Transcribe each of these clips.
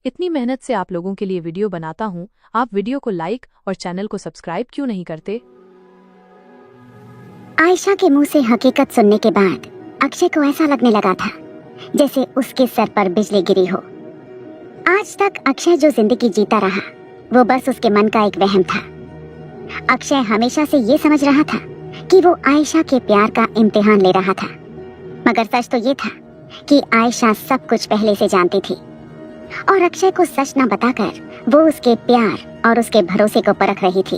इतनी मेहनत से आप लोगों के लिए वीडियो बनाता हूँ, आप वीडियो को लाइक और चैनल को सब्सक्राइब क्यों नहीं करते? आयशा के मुंह से हकीकत सुनने के बाद अक्षय को ऐसा लगने लगा था जैसे उसके सर पर बिजली गिरी हो। आज तक अक्षय जो जिंदगी जीता रहा वो बस उसके मन का एक वहम था। अक्षय हमेशा से ये समझ रहा था कि वो आयशा के प्यार का इम्तिहान ले रहा था, मगर सच तो ये था कि आयशा सब कुछ पहले से जानती थी और अक्षय को सच न बताकर वो उसके प्यार और उसके भरोसे को परख रही थी।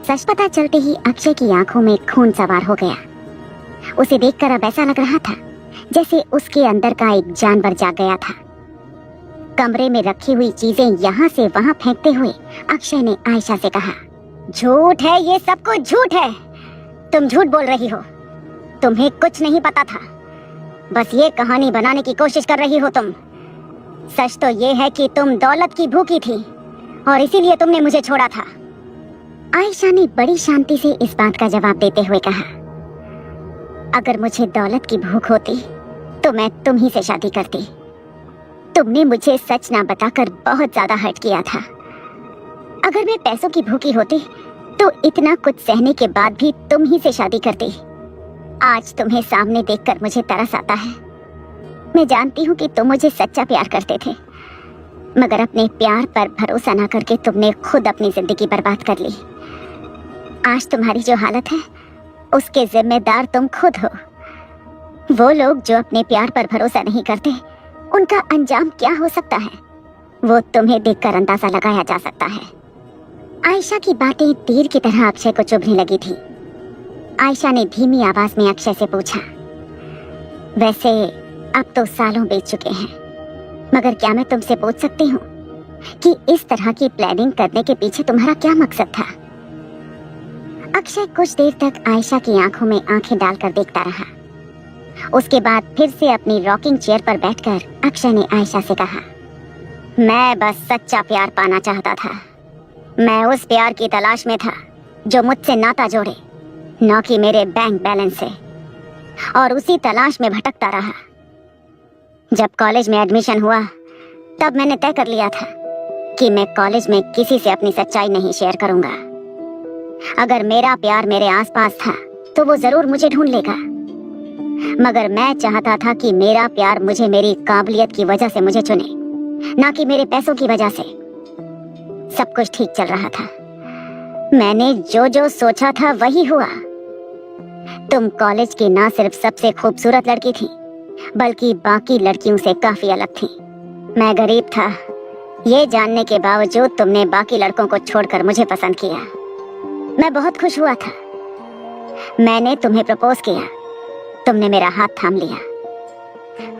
सच पता चलते ही अक्षय की आंखों में खून सवार हो गया। उसे देखकर अब ऐसा लग रहा था जैसे उसके अंदर का एक जानवर जाग गया था। कमरे में रखी हुई चीजें यहाँ से वहाँ फेंकते हुए अक्षय ने आयशा से कहा, झूठ है, ये सब कुछ झूठ है। तुम झूठ बोल रही हो, तुम्हें कुछ नहीं पता था, बस ये कहानी बनाने की कोशिश कर रही हो तुम। सच तो ये है कि तुम दौलत की भूखी थी और इसीलिए तुमने मुझे छोड़ा था। आयशा ने बड़ी शांति से इस बात का जवाब देते हुए कहा, अगर मुझे दौलत की भूख होती तो मैं तुम ही से शादी करती। तुमने मुझे सच ना बताकर बहुत ज्यादा हर्ट किया था। अगर मैं पैसों की भूखी होती तो इतना कुछ सहने के बाद भी तुम ही से शादी करती। आज तुम्हें सामने देखकर मुझे तरस आता है। मैं जानती हूँ कि तुम मुझे सच्चा प्यार करते थे, मगर अपने प्यार पर भरोसा ना करके तुमने खुद अपनी जिंदगी बर्बाद कर ली। आज तुम्हारी जो हालत है उसके जिम्मेदार तुम खुद हो। वो लोग जो अपने प्यार पर भरोसा नहीं करते, उनका अंजाम क्या हो सकता है वो तुम्हें देखकर अंदाजा लगाया जा सकता है। आयशा की बातें तीर की तरह अक्षय को चुभने लगी थी। आयशा ने धीमी आवाज में अक्षय से पूछा, वैसे अब तो सालों बीत चुके हैं, मगर क्या मैं तुमसे पूछ सकती हूँ कि इस तरह की प्लानिंग करने के पीछे तुम्हारा क्या मकसद था? अक्षय कुछ देर तक आयशा की आंखों में आंखें डालकर देखता रहा। उसके बाद फिर से अपनी रॉकिंग चेयर पर बैठकर अक्षय ने आयशा से कहा, मैं बस सच्चा प्यार पाना चाहता था। मैं उस प्यार की तलाश में था जो मुझसे नाता जोड़े, न कि मेरे बैंक बैलेंस से, और उसी तलाश में भटकता रहा। जब कॉलेज में एडमिशन हुआ तब मैंने तय कर लिया था कि मैं कॉलेज में किसी से अपनी सच्चाई नहीं शेयर करूंगा। अगर मेरा प्यार मेरे आसपास था तो वो जरूर मुझे ढूंढ लेगा, मगर मैं चाहता था कि मेरा प्यार मुझे मेरी काबिलियत की वजह से मुझे चुने, ना कि मेरे पैसों की वजह से। सब कुछ ठीक चल रहा था। मैंने जो जो सोचा था वही हुआ। तुम कॉलेज की ना सिर्फ सबसे खूबसूरत लड़की थी, बल्कि बाकी लड़कियों से काफी अलग थी। मैं गरीब था, ये जानने के बावजूद तुमने बाकी लड़कों को छोड़कर मुझे पसंद किया। मैं बहुत खुश हुआ था। मैंने तुम्हें प्रपोज किया, तुमने मेरा हाथ थाम लिया।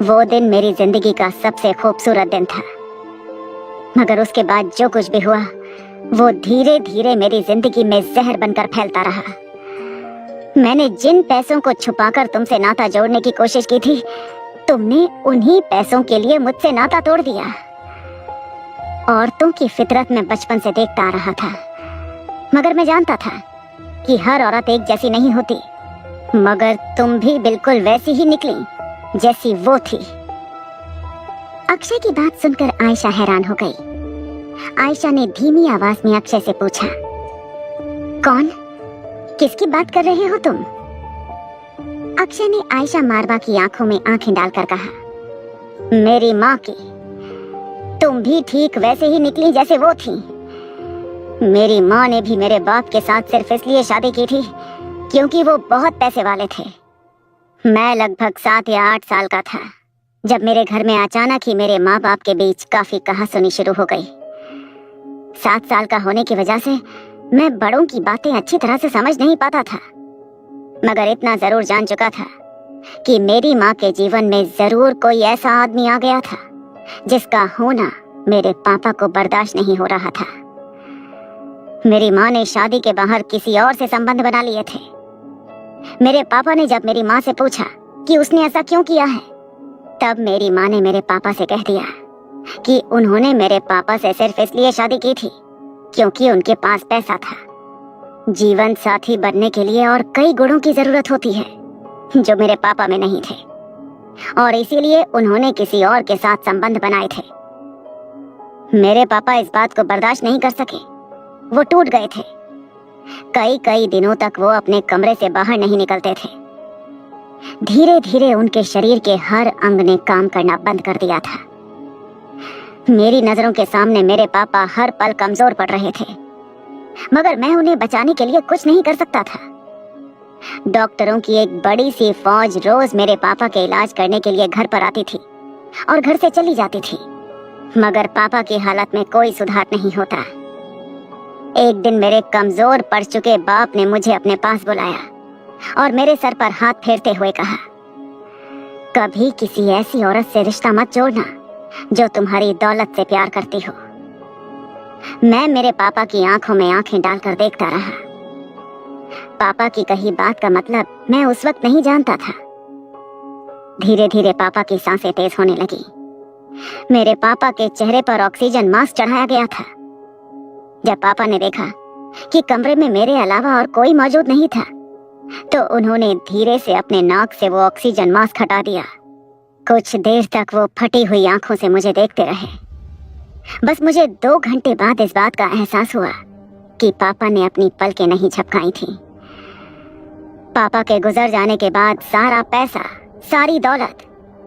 वो दिन मेरी जिंदगी का सबसे खूबसूरत दिन था, मगर उसके बाद जो कुछ भी हुआ वो धीरे धीरे मेरी जिंदगी में जहर बनकर फैलता रहा। मैंने जिन पैसों को छुपाकर तुमसे नाता जोड़ने की कोशिश की थी, तुमने उन्हीं पैसों के लिए मुझसे नाता तोड़ दिया। औरतों की फितरत में बचपन से देखता आ रहा था, मगर मैं जानता था कि हर औरत एक जैसी नहीं होती। मगर तुम भी बिल्कुल वैसी ही निकली जैसी वो थी। अक्षय की बात सुनकर आयशा हैरान हो गई। आयशा ने धीमी आवाज में अक्षय से पूछा, कौन? किसकी बात कर रहे हो तुम? अक्षय ने आयशा मारवा की आंखों में आंखें डालकर कहा, मेरी माँ की। तुम भी ठीक वैसे ही निकली जैसे वो थी। मेरी माँ ने भी मेरे बाप के साथ सिर्फ इसलिए शादी की थी क्योंकि वो बहुत पैसे वाले थे। मैं लगभग 7 या 8 साल का था जब मेरे घर में अचानक ही मेरे माँ बाप के बीच काफी कहासुनी शुरू हो गई। 7 साल का होने की वजह से मैं बड़ों की बातें अच्छी तरह से समझ नहीं पाता था, मगर इतना जरूर जान चुका था कि मेरी माँ के जीवन में जरूर कोई ऐसा आदमी आ गया था जिसका होना मेरे पापा को बर्दाश्त नहीं हो रहा था। मेरी माँ ने शादी के बाहर किसी और से संबंध बना लिए थे। मेरे पापा ने जब मेरी माँ से पूछा कि उसने ऐसा क्यों किया है, तब मेरी माँ ने मेरे पापा से कह दिया कि उन्होंने मेरे पापा से सिर्फ इसलिए शादी की थी क्योंकि उनके पास पैसा था। जीवन साथी बनने के लिए और कई गुणों की जरूरत होती है जो मेरे पापा में नहीं थे, और इसीलिए उन्होंने किसी और के साथ संबंध बनाए थे। मेरे पापा इस बात को बर्दाश्त नहीं कर सके। वो टूट गए थे। कई कई दिनों तक वो अपने कमरे से बाहर नहीं निकलते थे। धीरे धीरे उनके शरीर के हर अंग ने काम करना बंद कर दिया था। मेरी नजरों के सामने मेरे पापा हर पल कमजोर पड़ रहे थे, मगर मैं उन्हें बचाने के लिए कुछ नहीं कर सकता था। डॉक्टरों की एक बड़ी सी फौज रोज मेरे पापा के इलाज करने के लिए घर पर आती थी और घर से चली जाती थी, मगर पापा की हालत में कोई सुधार नहीं होता। एक दिन मेरे कमजोर पड़ चुके बाप ने मुझे अपने पास बुलाया और मेरे सर पर हाथ फेरते हुए कहा, कभी किसी ऐसी औरत से रिश्ता मत जोड़ना जो तुम्हारी दौलत से प्यार करती हो। मैं मेरे पापा की आंखों में आंखें डालकर देखता रहा। पापा की कही बात का मतलब मैं उस वक्त नहीं जानता था। धीरे धीरे पापा की सांसें तेज होने लगी। मेरे पापा के चेहरे पर ऑक्सीजन मास्क चढ़ाया गया था। जब पापा ने देखा कि कमरे में मेरे अलावा और कोई मौजूद नहीं था, तो उन्होंने धीरे से अपने नाक से वो ऑक्सीजन मास्क हटा दिया। कुछ देर तक वो फटी हुई आंखों से मुझे देखते रहे। बस मुझे 2 घंटे बाद इस बात का एहसास हुआ कि पापा ने अपनी पलकें नहीं झपकाई थी। पापा के गुजर जाने के बाद सारा पैसा, सारी दौलत,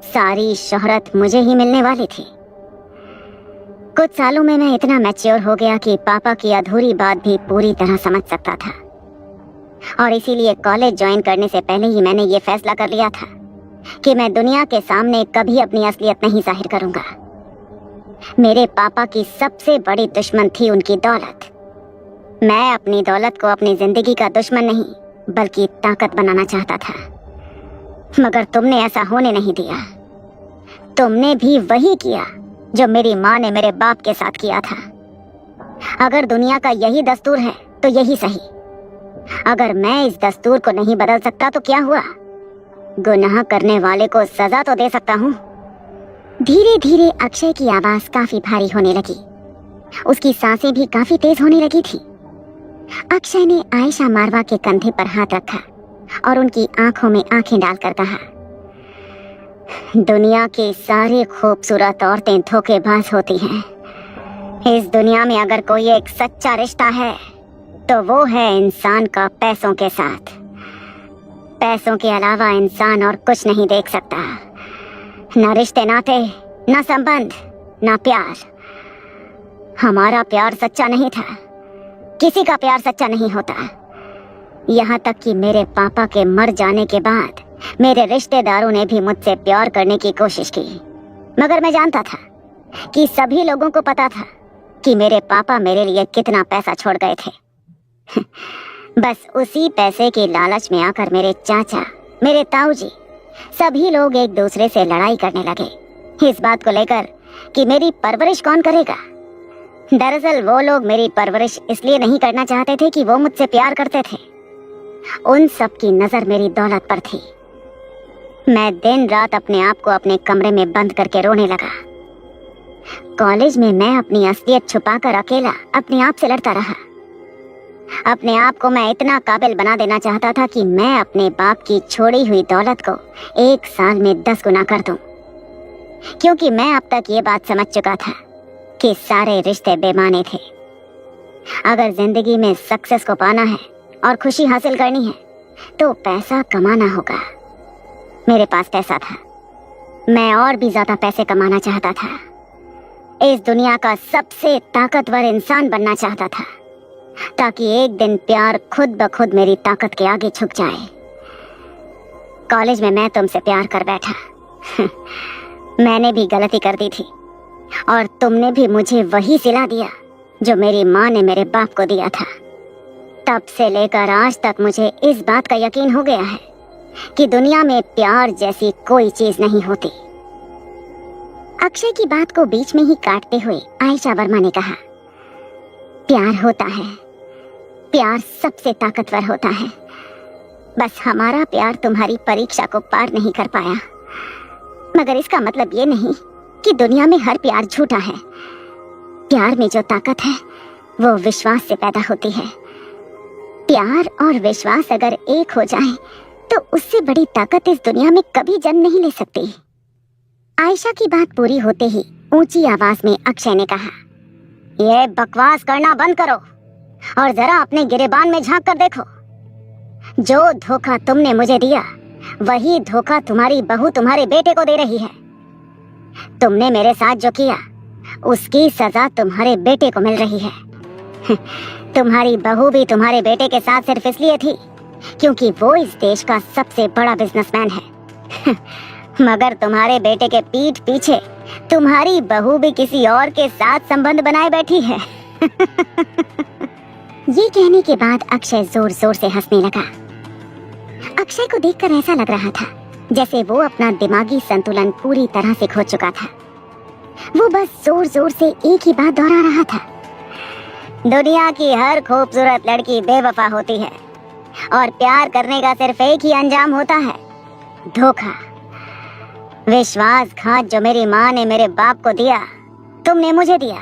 सारी शोहरत मुझे ही मिलने वाली थी। कुछ सालों में मैं इतना मैच्योर हो गया कि पापा की अधूरी बात भी पूरी तरह समझ सकता था, और इसीलिए कॉलेज ज्वाइन करने से पहले ही मैंने ये फैसला कर लिया था कि मैं दुनिया के सामने कभी अपनी असलियत नहीं जाहिर करूंगा। मेरे पापा की सबसे बड़ी दुश्मन थी उनकी दौलत। मैं अपनी दौलत को अपनी जिंदगी का दुश्मन नहीं बल्कि ताकत बनाना चाहता था, मगर तुमने ऐसा होने नहीं दिया। तुमने भी वही किया जो मेरी माँ ने मेरे बाप के साथ किया था। अगर दुनिया का यही दस्तूर है तो यही सही। अगर मैं इस दस्तूर को नहीं बदल सकता तो क्या हुआ? गुनाह करने वाले को सजा तो दे सकता हूँ। धीरे धीरे अक्षय की आवाज काफी भारी होने लगी। उसकी सांसें भी काफी तेज होने लगी थी। अक्षय ने आयशा मारवा के कंधे पर हाथ रखा और उनकी आंखों में आंखें डालकर कहा, दुनिया की सारी खूबसूरत औरतें धोखेबाज होती हैं। इस दुनिया में अगर कोई एक सच्चा रिश्ता है तो वो है इंसान का पैसों के साथ। पैसों के अलावा इंसान और कुछ नहीं देख सकता। ना रिश्ते नाते, ना संबंध, ना प्यार। हमारा प्यार सच्चा नहीं था। किसी का प्यार सच्चा नहीं होता। यहाँ तक कि मेरे पापा के मर जाने के बाद मेरे रिश्तेदारों ने भी मुझसे प्यार करने की कोशिश की, मगर मैं जानता था कि सभी लोगों को पता था कि मेरे पापा मेरे लिए कितना पैसा छोड़ गए थे। बस उसी पैसे की लालच में आकर मेरे चाचा, मेरे ताऊजी, सभी लोग एक दूसरे से लड़ाई करने लगे इस बात को लेकर कि मेरी परवरिश कौन करेगा। दरअसल वो लोग मेरी परवरिश इसलिए नहीं करना चाहते थे कि वो मुझसे प्यार करते थे। उन सब की नजर मेरी दौलत पर थी। मैं दिन रात अपने आप को अपने कमरे में बंद करके रोने लगा। कॉलेज में मैं अपनी असलियत छुपाकर अकेला अपने आप से लड़ता रहा। अपने आप को मैं इतना काबिल बना देना चाहता था कि मैं अपने बाप की छोड़ी हुई दौलत को 1 साल में 10 गुना कर दूं, क्योंकि मैं अब तक ये बात समझ चुका था कि सारे रिश्ते बेमाने थे। अगर जिंदगी में सक्सेस को पाना है और खुशी हासिल करनी है तो पैसा कमाना होगा। मेरे पास पैसा था। मैं और भी ज्यादा पैसे कमाना चाहता था। इस दुनिया का सबसे ताकतवर इंसान बनना चाहता था, ताकि एक दिन प्यार खुद ब खुद मेरी ताकत के आगे झुक जाए। कॉलेज में मैं तुमसे प्यार कर बैठा। मैंने भी गलती कर दी थी और तुमने भी मुझे वही सिला दिया जो मेरी माँ ने मेरे बाप को दिया था। तब से लेकर आज तक मुझे इस बात का यकीन हो गया है कि दुनिया में प्यार जैसी कोई चीज नहीं होती। अक्षय की बात को बीच में ही काटते हुए आयशा वर्मा ने कहा, प्यार होता है, प्यार सबसे ताकतवर होता है। बस हमारा प्यार तुम्हारी परीक्षा को पार नहीं कर पाया, मगर इसका मतलब ये नहीं कि दुनिया में हर प्यार झूठा है। प्यार में जो ताकत है वो विश्वास से पैदा होती है। प्यार और विश्वास अगर एक हो जाए तो उससे बड़ी ताकत इस दुनिया में कभी जन्म नहीं ले सकती। आयशा की बात पूरी होते ही ऊंची आवाज में अक्षय ने कहा, ये बकवास करना बंद करो और जरा अपने गिरेबान में झांक कर देखो। जो धोखा तुमने मुझे दिया वही धोखा तुम्हारी बहू तुम्हारे बेटे को दे रही है। तुमने मेरे साथ जो किया उसकी सजा तुम्हारे बेटे को मिल रही है। तुम्हारी बहू भी तुम्हारे बेटे के साथ सिर्फ इसलिए थी क्योंकि वो इस देश का सबसे बड़ा बिजनेसमैन है। मगर तुम्हारे बेटे के पीठ पीछे तुम्हारी बहू भी किसी और के साथ संबंध बनाए बैठी है। ये कहने के बाद अक्षय जोर जोर से हंसने लगा। अक्षय को देखकर ऐसा लग रहा था जैसे वो अपना दिमागी संतुलन पूरी तरह से खो चुका था। वो बस जोर जोर से एक ही बात दोहरा रहा था। दुनिया की हर खूबसूरत लड़की बेवफा होती है और प्यार करने का सिर्फ एक ही अंजाम होता है, धोखा। विश्वासघात जो मेरी माँ ने मेरे बाप को दिया तुमने मुझे दिया,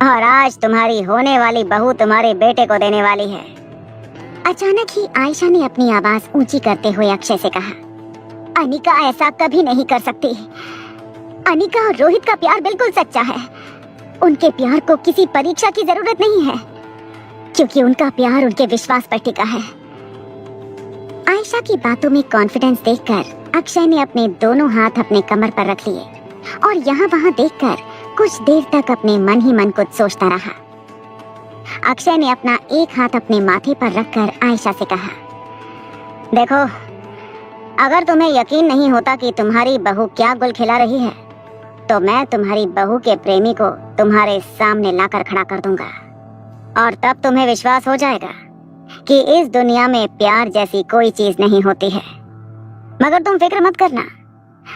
और आज तुम्हारी होने वाली बहू तुम्हारे बेटे को देने वाली है। अचानक ही आयशा ने अपनी आवाज ऊंची करते हुए अक्षय से कहा, अनिका ऐसा कभी नहीं कर सकती। अनिका और रोहित का प्यार बिल्कुल सच्चा है। उनके प्यार को किसी परीक्षा की जरूरत नहीं है क्योंकि उनका प्यार उनके विश्वास पर टिका है। आयशा की बातों में कॉन्फिडेंस देखकर अक्षय ने अपने दोनों हाथ अपने कमर पर रख लिए और यहाँ वहाँ देखकर कुछ देर तक अपने मन ही मन कुछ सोचता रहा। अक्षय ने अपना एक हाथ अपने माथे पर रखकर आयशा से कहा, देखो, अगर तुम्हें यकीन नहीं होता कि तुम्हारी बहू क्या गुल खिला रही है तो मैं तुम्हारी बहू के प्रेमी को तुम्हारे सामने लाकर खड़ा कर दूंगा और तब तुम्हें विश्वास हो जाएगा कि इस दुनिया में प्यार जैसी कोई चीज नहीं होती है। मगर तुम फिक्र मत करना,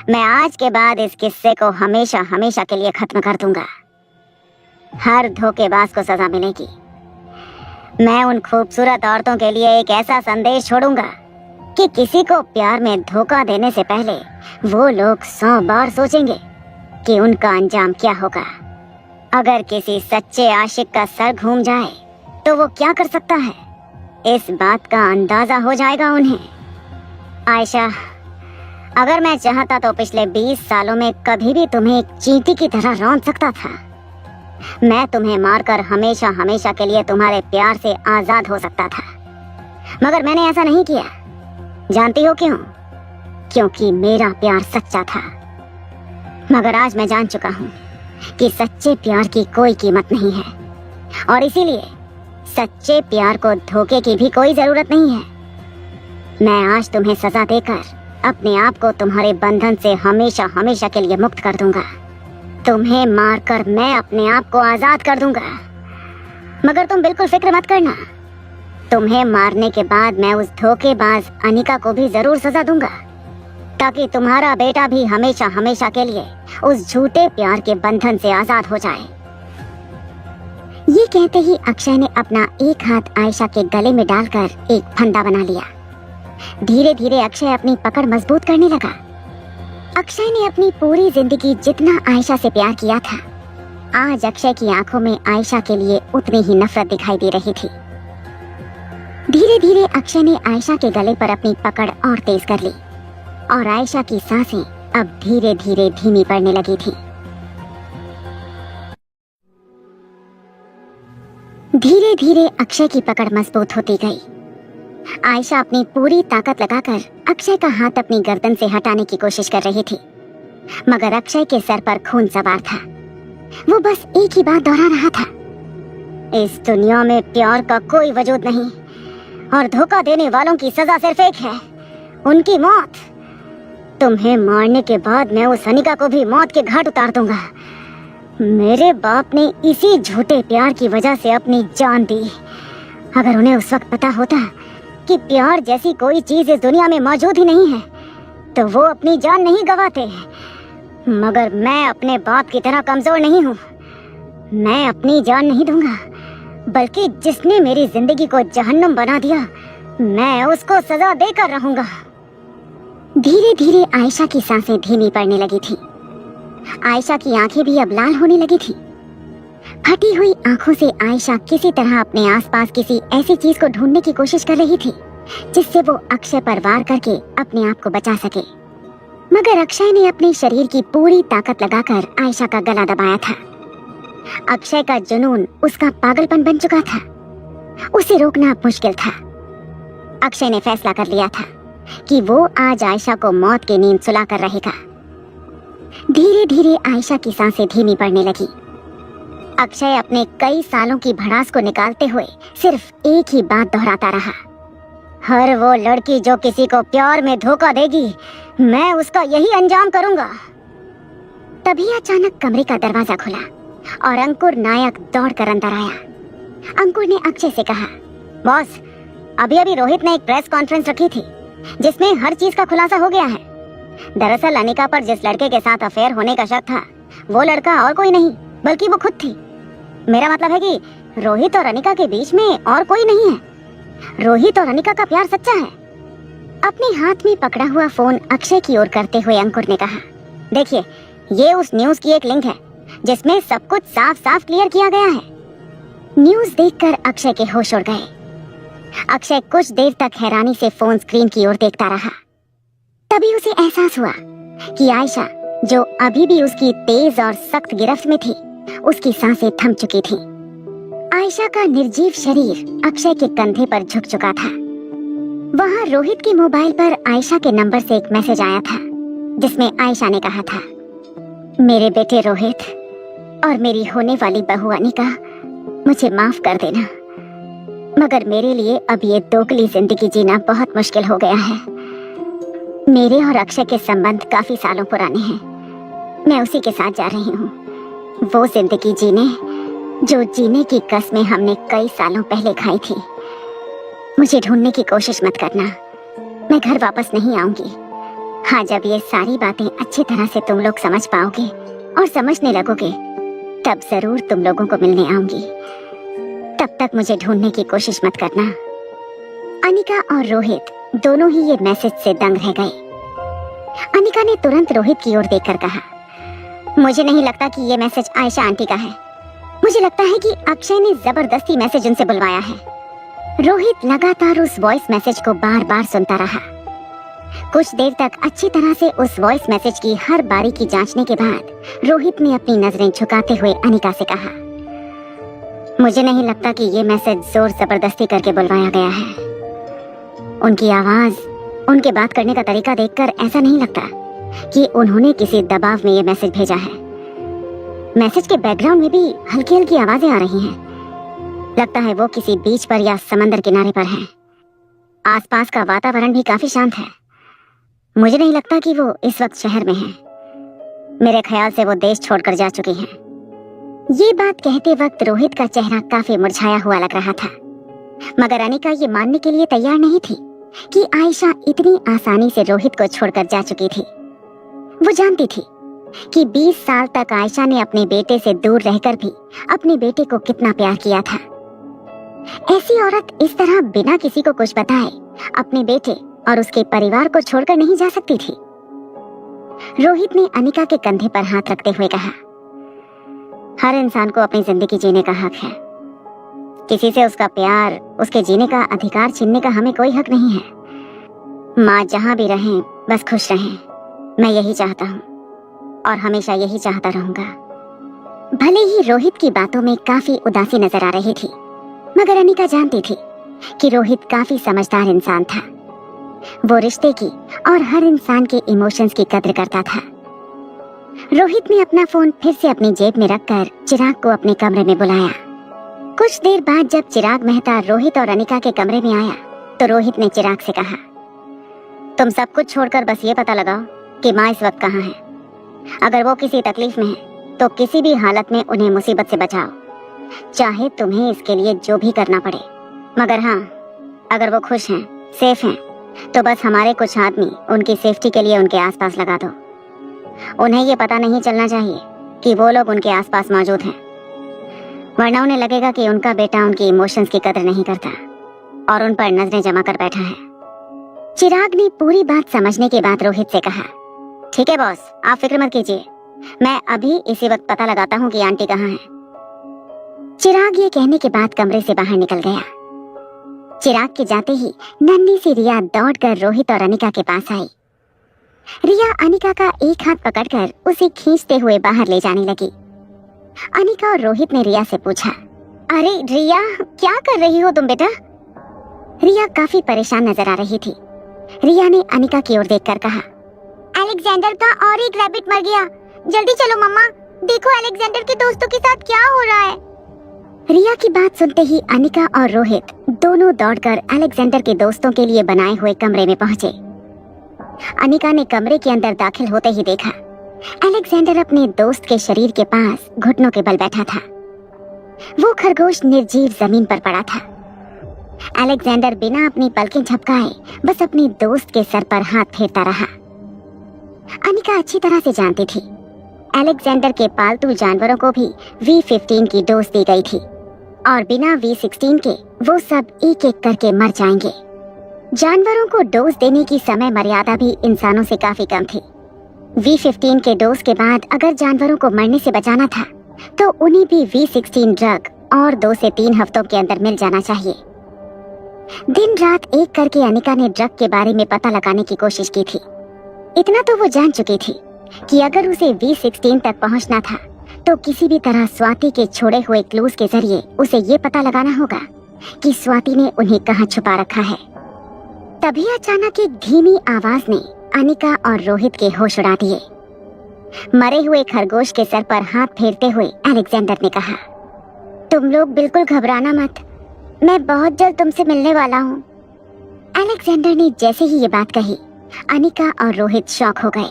मैं आज के बाद इस किस्से को हमेशा हमेशा के लिए खत्म कर दूंगा। हर धोखेबाज को सजा मिलेगी। मैं उन खूबसूरत औरतों के लिए एक ऐसा संदेश छोड़ूंगा कि किसी को प्यार में धोखा देने से पहले वो लोग 100 बार सोचेंगे कि उनका अंजाम क्या होगा। अगर किसी सच्चे आशिक का सर घूम जाए तो वो क्या कर सकता है, इस बात का अंदाजा हो जाएगा उन्हें। आयशा, अगर मैं चाहता तो पिछले 20 सालों में कभी भी तुम्हें एक चींटी की तरह रौंद सकता था। मैं तुम्हें मारकर हमेशा हमेशा के लिए तुम्हारे प्यार से आजाद हो सकता था, मगर मैंने ऐसा नहीं किया। जानती हो क्यों? क्योंकि मेरा प्यार सच्चा था। मगर आज मैं जान चुका हूँ कि सच्चे प्यार की कोई कीमत नहीं है और इसीलिए सच्चे प्यार को धोखे की भी कोई जरूरत नहीं है। मैं आज तुम्हें सजा देकर अपने आप को तुम्हारे बंधन से हमेशा हमेशा के लिए मुक्त कर दूंगा। तुम्हें मारकर मैं अपने आप को आजाद कर दूंगा। मगर तुम बिल्कुल फिक्र मत करना, तुम्हें मारने के बाद मैं उस धोखेबाज अनिका को भी जरूर सजा दूंगा ताकि तुम्हारा बेटा भी हमेशा हमेशा के लिए उस झूठे प्यार के बंधन से आजाद हो जाए। ये कहते ही अक्षय ने अपना एक हाथ आयशा के गले में डालकर एक फंदा बना लिया। धीरे धीरे अक्षय अपनी पकड़ मजबूत करने लगा। अक्षय ने अपनी पूरी जिंदगी जितना आयशा से प्यार किया था, आज अक्षय की आंखों में आयशा के लिए उतनी ही नफरत दिखाई दे रही थी। धीरे धीरे अक्षय ने आयशा के गले पर अपनी पकड़ और तेज कर ली और आयशा की सांसें अब धीरे धीरे धीमी पड़ने लगी थी। धीरे धीरे अक्षय की पकड़ मजबूत होती गई। आयशा अपनी पूरी ताकत लगाकर अक्षय का हाथ अपनी गर्दन से हटाने की कोशिश कर रही थी, मगर अक्षय के सर पर खून सवार था। वो बस एक ही बात दोहरा रहा था, इस दुनिया में प्यार का कोई वजूद नहीं और धोखा देने वालों की सजा सिर्फ एक है, उनकी मौत। तुम्हें मारने के बाद मैं उस अनिका को भी मौत के घाट उतार दूंगा। मेरे बाप ने इसी झूठे प्यार की वजह से अपनी जान दी। अगर उन्हें उस वक्त पता होता कि प्यार जैसी कोई चीज इस दुनिया में मौजूद ही नहीं है तो वो अपनी जान नहीं गंवाते। मगर मैं अपने बाप की तरह कमजोर नहीं हूँ। मैं अपनी जान नहीं दूंगा, बल्कि जिसने मेरी जिंदगी को जहन्नुम बना दिया मैं उसको सजा देकर रहूंगा। धीरे धीरे आयशा की सांसें धीमी पड़ने लगी थी। आयशा की आंखें भी अब लाल होने लगी थी। फटी हुई आंखों से आयशा किसी तरह अपने आसपास किसी ऐसी चीज को ढूंढने की कोशिश कर रही थी जिससे वो अक्षय पर वार करके अपने आप को बचा सके। मगर अक्षय ने अपने शरीर की पूरी ताकत लगाकर आयशा का गला दबाया था। अक्षय का जुनून उसका पागलपन बन चुका था। उसे रोकना अब मुश्किल था। अक्षय ने फैसला कर लिया था कि वो आज आयशा को मौत की नींद सुला कर रहेगा। धीरे धीरे आयशा की सांसें धीमी पड़ने लगी। अक्षय अपने कई सालों की भड़ास को निकालते हुए सिर्फ एक ही बात दोहराता रहा, हर वो लड़की जो किसी को प्यार में धोखा देगी, मैं उसका यही अंजाम करूंगा। तभी अचानक कमरे का दरवाजा खुला और अंकुर नायक दौड़कर अंदर आया। अंकुर ने अक्षय से कहा, बॉस, अभी अभी रोहित ने एक प्रेस कॉन्फ्रेंस रखी थी जिसमें हर चीज का खुलासा हो गया है। दरअसल अनिका पर जिस लड़के के साथ अफेयर होने का शक था, वो लड़का और कोई नहीं बल्कि वो खुद थी। मेरा मतलब है कि रोहित और अनिका के बीच में और कोई नहीं है। रोहित और अनिका का प्यार सच्चा है। अपने हाथ में पकड़ा हुआ फोन अक्षय की ओर करते हुए अंकुर ने कहा, देखिए, ये उस न्यूज की एक लिंक है जिसमें सब कुछ साफ साफ क्लियर किया गया है। न्यूज देखकर अक्षय के होश उड़ गए। अक्षय कुछ देर तक हैरानी से फोन स्क्रीन की ओर देखता रहा। तभी उसे एहसास हुआ कि आयशा, जो अभी भी उसकी तेज और सख्त गिरफ्त में थी, उसकी सांसें थम चुकी थी। आयशा का निर्जीव शरीर अक्षय के कंधे पर झुक चुका था। वहां रोहित के मोबाइल पर आयशा के नंबर से एक मैसेज आया था जिसमें आयशा ने कहा था, मेरे बेटे रोहित और मेरी होने वाली बहू अनिका, मुझे माफ कर देना, मगर मेरे लिए अब ये दोगली जिंदगी जीना बहुत मुश्किल हो गया है। मेरे और अक्षय के संबंध काफी सालों पुराने हैं। मैं उसी के साथ जा रही हूँ, वो जिंदगी जीने जो जीने की कसमें हमने कई सालों पहले खाई थी। मुझे ढूंढने की कोशिश मत करना, मैं घर वापस नहीं आऊंगी। हाँ, जब ये सारी बातें अच्छी तरह से तुम लोग समझ पाओगे और समझने लगोगे, तब जरूर तुम लोगों को मिलने आऊंगी। तब तक मुझे ढूंढने की कोशिश मत करना। अनिका और रोहित दोनों ही ये मैसेज से दंग रह गए। अनिका ने तुरंत रोहित की ओर देखकर कहा, मुझे नहीं लगता कि ये मैसेज आयशा आंटी का है। मुझे लगता है कि अक्षय ने जबरदस्ती मैसेज उनसे बुलवाया है। रोहित लगातार उस वॉइस मैसेज को बार बार सुनता रहा। कुछ देर तक अच्छी तरह से उस वॉइस मैसेज की हर बारीकी जांचने के बाद रोहित ने अपनी नजरें झुकाते हुए अनिका से कहा, मुझे नहीं लगता कि ये मैसेज जोर जबरदस्ती करके बुलवाया गया है। उनकी आवाज, उनके बात करने का तरीका देखकर ऐसा नहीं लगता कि उन्होंने किसी दबाव में ये मैसेज भेजा है। मैसेज के बैकग्राउंड में भी हल्की हल्की आवाजें आ रही हैं। लगता है वो किसी बीच पर या समंदर किनारे पर हैं। आसपास का वातावरण भी काफी शांत है। मुझे नहीं लगता कि वो इस वक्त शहर में हैं। मेरे ख्याल से वो देश छोड़कर जा चुकी हैं। ये बात कहते वक्त रोहित का चेहरा काफी मुरझाया हुआ लग रहा था, मगर अनिका ये मानने के लिए तैयार नहीं थी कि आयशा इतनी आसानी से रोहित को छोड़कर जा चुकी थी। वो जानती थी कि 20 साल तक आयशा ने अपने बेटे से दूर रहकर भी अपने बेटे को कितना प्यार किया था। ऐसी औरत इस तरह बिना किसी को कुछ बताए अपने बेटे और उसके परिवार को छोड़कर नहीं जा सकती थी। रोहित ने अनिका के कंधे पर हाथ रखते हुए कहा, हर इंसान को अपनी जिंदगी जीने का हक है। किसी से उसका प्यार, उसके जीने का अधिकार छीनने का हमें कोई हक नहीं है। माँ जहाँ भी रहें, बस खुश रहें। मैं यही चाहता हूँ और हमेशा यही चाहता रहूंगा। भले ही रोहित की बातों में काफी उदासी नजर आ रही थी, मगर अनिका जानती थी कि रोहित काफी समझदार इंसान था। वो रिश्ते की और हर इंसान के इमोशंस की कद्र करता था। रोहित ने अपना फोन फिर से अपनी जेब में रखकर चिराग को अपने कमरे में बुलाया। कुछ देर बाद जब चिराग मेहता रोहित और अनिका के कमरे में आया तो रोहित ने चिराग से कहा, तुम सब कुछ छोड़कर बस ये पता लगाओ कि माँ इस वक्त कहाँ है। अगर वो किसी तकलीफ में है तो किसी भी हालत में उन्हें मुसीबत से बचाओ, चाहे तुम्हें इसके लिए जो भी करना पड़े। मगर हाँ, अगर वो खुश हैं, सेफ हैं, तो बस हमारे कुछ आदमी उनकी सेफ्टी के लिए उनके आसपास लगा दो। उन्हें ये पता नहीं चलना चाहिए कि वो लोग उनके आसपास मौजूद हैं, वरना उन्हें लगेगा कि उनका बेटा उनकी इमोशंस की कदर नहीं करता और उन पर नजरें जमा कर बैठा है। चिराग ने पूरी बात समझने के बाद रोहित से कहा, ठीक है बॉस, आप फिक्र मत कीजिए, मैं अभी इसी वक्त पता लगाता हूँ कि आंटी कहाँ है। चिराग ये कहने के बाद कमरे से बाहर निकल गया। चिराग के जाते ही नन्ही सी रिया दौड़कर रोहित और अनिका के पास आई। रिया अनिका का एक हाथ पकड़कर उसे खींचते हुए बाहर ले जाने लगी। अनिका और रोहित ने रिया से पूछा, अरे रिया, क्या कर रही हो तुम बेटा? रिया काफी परेशान नजर आ रही थी। रिया ने अनिका की ओर देखकर कहा, अलेक्जेंडर का और एक रैबिट मर गया। जल्दी चलो मम्मा, देखो अलेक्जेंडर के दोस्तों के साथ क्या हो रहा है। रिया की बात सुनते ही अनिका और रोहित दोनों दौड़कर अलेक्जेंडर के दोस्तों के लिए बनाए हुए कमरे में पहुंचे। अनिका ने कमरे के अंदर दाखिल होते ही देखा अलेक्जेंडर अपने दोस्त के शरीर के पास घुटनों के बल बैठा था। वो खरगोश निर्जीव जमीन पर पड़ा था। अलेक्जेंडर बिना अपनी पलकें झपकाए बस अपने दोस्त के सर पर हाथ फेरता रहा। अनिका अच्छी तरह से जानती थी अलेक्जेंडर के पालतू जानवरों को भी V15 की डोज दी गई थी और बिना V16 के वो सब एक एक करके मर जाएंगे। जानवरों को डोज देने की समय मर्यादा भी इंसानों से काफी कम थी। V15 के डोज के बाद अगर जानवरों को मरने से बचाना था तो उन्हें भी V16 ड्रग और 2 से 3 हफ्तों के अंदर मिल जाना चाहिए। दिन रात एक करके अनिका ने ड्रग के बारे में पता लगाने की कोशिश की थी। इतना तो वो जान चुकी थी कि अगर उसे V16 तक पहुंचना था तो किसी भी तरह स्वाति के छोड़े हुए क्लूज के जरिए उसे ये पता लगाना होगा कि स्वाति ने उन्हें कहां छुपा रखा है। तभी अचानक एक धीमी आवाज ने अनिका और रोहित के होश उड़ा दिए। मरे हुए खरगोश के सर पर हाथ फेरते हुए अलेक्जेंडर ने कहा, तुम लोग बिल्कुल घबराना मत, मैं बहुत जल्द तुमसे मिलने वाला हूँ। अलेक्जेंडर ने जैसे ही ये बात कही अनिका और रोहित शॉक हो गए।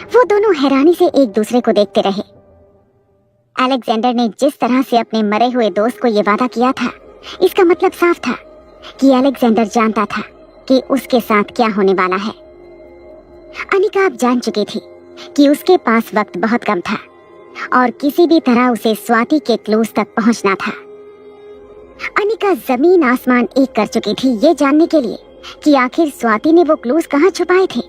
वो दोनों हैरानी से एक दूसरे को देखते रहे। अलेक्जेंडर ने जिस तरह से अपने मरे हुए दोस्त को ये वादा किया था, इसका मतलब साफ था कि अलेक्जेंडर जानता था कि उसके साथ क्या होने वाला है। अनिका अब जान चुकी थी कि उसके पास वक्त बहुत कम था और किसी भी तरह उसे स्वाति के क्लूज तक पहुंचना था। अनिका जमीन आसमान एक कर चुकी थी ये जानने के लिए कि आखिर स्वाति ने वो क्लूज कहां छुपाए थे।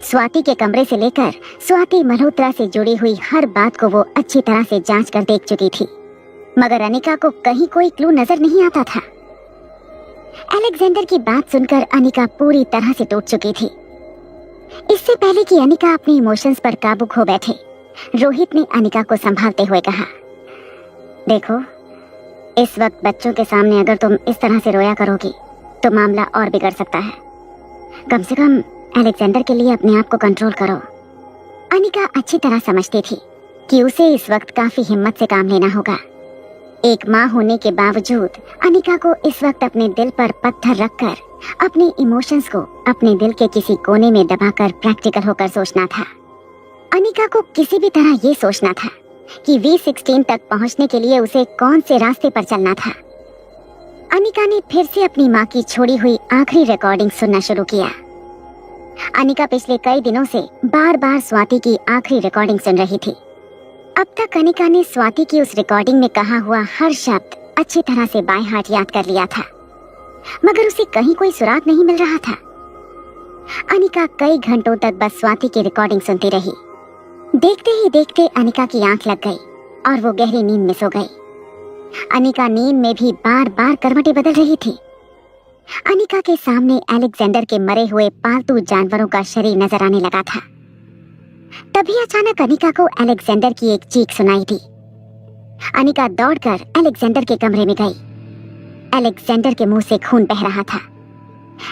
स्वाति के कमरे से लेकर स्वाति मल्होत्रा से जुड़ी हुई हर बात को वो अच्छी तरह से जांच कर देख चुकी थी, मगर अनिका को कहीं कोई क्लू नजर नहीं आता था। अलेक्जेंडर की बात सुनकर अनिका पूरी तरह से टूट चुकी थी। इससे पहले कि अनिका अपने इमोशंस पर काबू खो बैठे, रोहित ने अनिका को संभालते हुए कहा, देखो, इस वक्त बच्चों के सामने अगर तुम इस तरह से रोया करोगी तो मामला और बिगड़ सकता है। कम से कम अलेक्जेंडर के लिए अपने आप को कंट्रोल करो। अनिका अच्छी तरह समझती थी कि उसे इस वक्त काफी हिम्मत से काम लेना होगा। एक माँ होने के बावजूद अनिका को इस वक्त अपने दिल पर पत्थर रखकर अपने इमोशंस को अपने दिल के किसी कोने में दबाकर प्रैक्टिकल होकर सोचना था। अनिका को किसी भी तरह ये सोचना था कि V16 तक पहुंचने के लिए उसे कौन से रास्ते पर चलना था। अनिका ने फिर से अपनी माँ की छोड़ी हुई आखिरी रिकॉर्डिंग सुनना शुरू किया। अनिका पिछले कई दिनों से बार बार स्वाति की आखिरी रिकॉर्डिंग सुन रही थी। अब तक अनिका ने स्वाति की उस रिकॉर्डिंग में कहा हुआ हर शब्द अच्छी तरह से बाय हार्ट याद कर लिया था, मगर उसे कहीं कोई सुराग नहीं मिल रहा था। अनिका कई घंटों तक बस स्वाति की रिकॉर्डिंग सुनती रही। देखते ही देखते अनिका की आंख लग गई और वो गहरी नींद में सो गई। अनिका नींद में भी बार बार करवटें बदल रही थी। अनिका के सामने अलेक्जेंडर के मरे हुए पालतू जानवरों का शरीर नजर आने लगा था। तभी अचानक अनिका को अलेक्जेंडर की एक चीख सुनाई दी। अनिका दौड़कर अलेक्जेंडर के कमरे में गई। अलेक्जेंडर के मुंह से खून बह रहा था।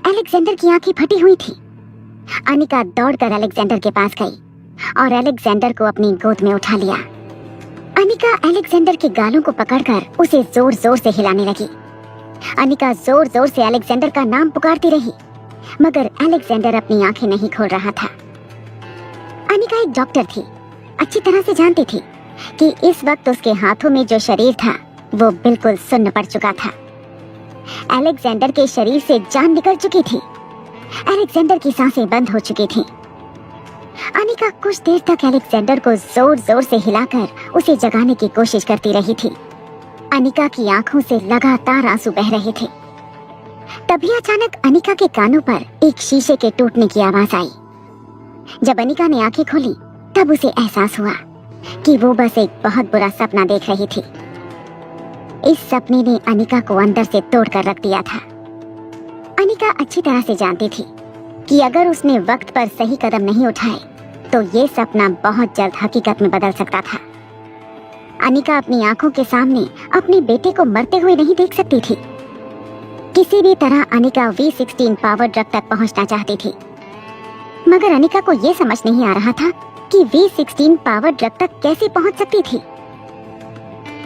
अलेक्जेंडर की आंखें फटी हुई थी। अनिका दौड़कर अलेक्जेंडर के पास गई और अलेक्जेंडर को अपनी गोद में उठा लिया। अनिका अलेक्जेंडर के गालों को पकड़कर उसे जोर जोर से हिलाने लगी। अनिका जोर जोर से अलेक्जेंडर का नाम पुकारती रही, मगर अलेक्जेंडर अपनी आंखें नहीं खोल रहा था। अनिका एक डॉक्टर थी, अच्छी तरह से जानती थी कि इस वक्त उसके हाथों में जो शरीर था वो बिल्कुल सुन्न पड़ चुका था। अलेक्जेंडर के शरीर से जान निकल चुकी थी। अलेक्जेंडर की सांसें बंद हो चुकी थीं। अनिका कुछ देर तक अलेक्जेंडर को जोर जोर से हिलाकर उसे जगाने की कोशिश करती रही थी। अनिका की आंखों से लगातार आंसू बह रहे थे। तभी अचानक अनिका के कानों पर एक शीशे के टूटने की आवाज आई। जब अनिका ने आंखें खोली तब उसे एहसास हुआ कि वो बस एक बहुत बुरा सपना देख रही थी। इस सपने ने अनिका को अंदर से तोड़कर रख दिया था। अनिका अच्छी तरह से जानती थी कि अगर उसने वक्त पर सही कदम नहीं उठाए तो ये सपना बहुत जल्द हकीकत में बदल सकता था। अनिका अपनी आंखों के सामने अपने बेटे को मरते हुए नहीं देख सकती थी। किसी भी तरह अनिका V16 पावर ड्रग तक पहुंचना चाहती थी, मगर अनिका को यह समझ नहीं आ रहा था कि V16 पावर ड्रग तक कैसे पहुंच सकती थी।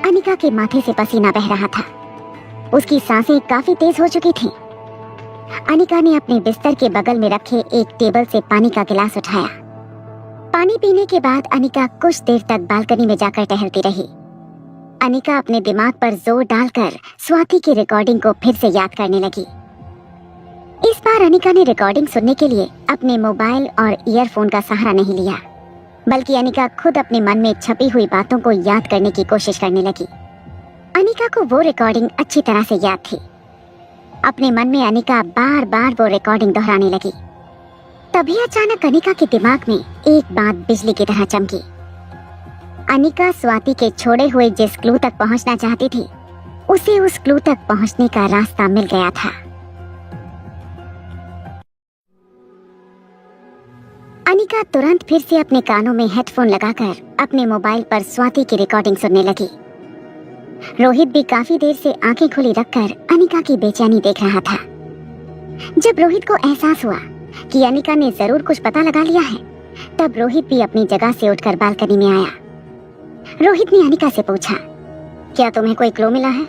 अनिका के माथे से पसीना बह रहा था, उसकी सांसें काफी तेज हो चुकी थीं। अनिका ने अपने बिस्तर के बगल में रखे एक टेबल से पानी का गिलास उठाया। पानी पीने के बाद अनिका कुछ देर तक बालकनी में जाकर टहलती रही। अनिका अपने दिमाग पर जोर डालकर स्वाति की रिकॉर्डिंग को फिर से याद करने लगी। इस बार अनिका ने रिकॉर्डिंग सुनने के लिए अपने मोबाइल और ईयरफोन का सहारा नहीं लिया, बल्कि अनिका खुद अपने मन में छपी हुई बातों को याद करने की कोशिश करने लगी। अनिका को वो रिकॉर्डिंग अच्छी तरह से याद थी। अपने मन में अनिका बार बार वो रिकॉर्डिंग दोहराने लगी। तभी अचानक अनिका के दिमाग में एक बात बिजली की तरह चमकी। अनिका स्वाति के छोड़े हुए जिस क्लू तक पहुंचना चाहती थी, उसे उस क्लू तक पहुंचने का रास्ता मिल गया था। अनिका तुरंत फिर से अपने कानों में हेडफोन लगाकर अपने मोबाइल पर स्वाति की रिकॉर्डिंग सुनने लगी। रोहित भी काफी देर से आंखें खुली रखकर अनिका की बेचैनी देख रहा था। जब रोहित को एहसास हुआ कि अनिका ने जरूर कुछ पता लगा लिया है, तब रोहित भी अपनी जगह से उठकर बालकनी में आया। रोहित ने अनिका से पूछा, क्या तुम्हें कोई क्लू मिला है?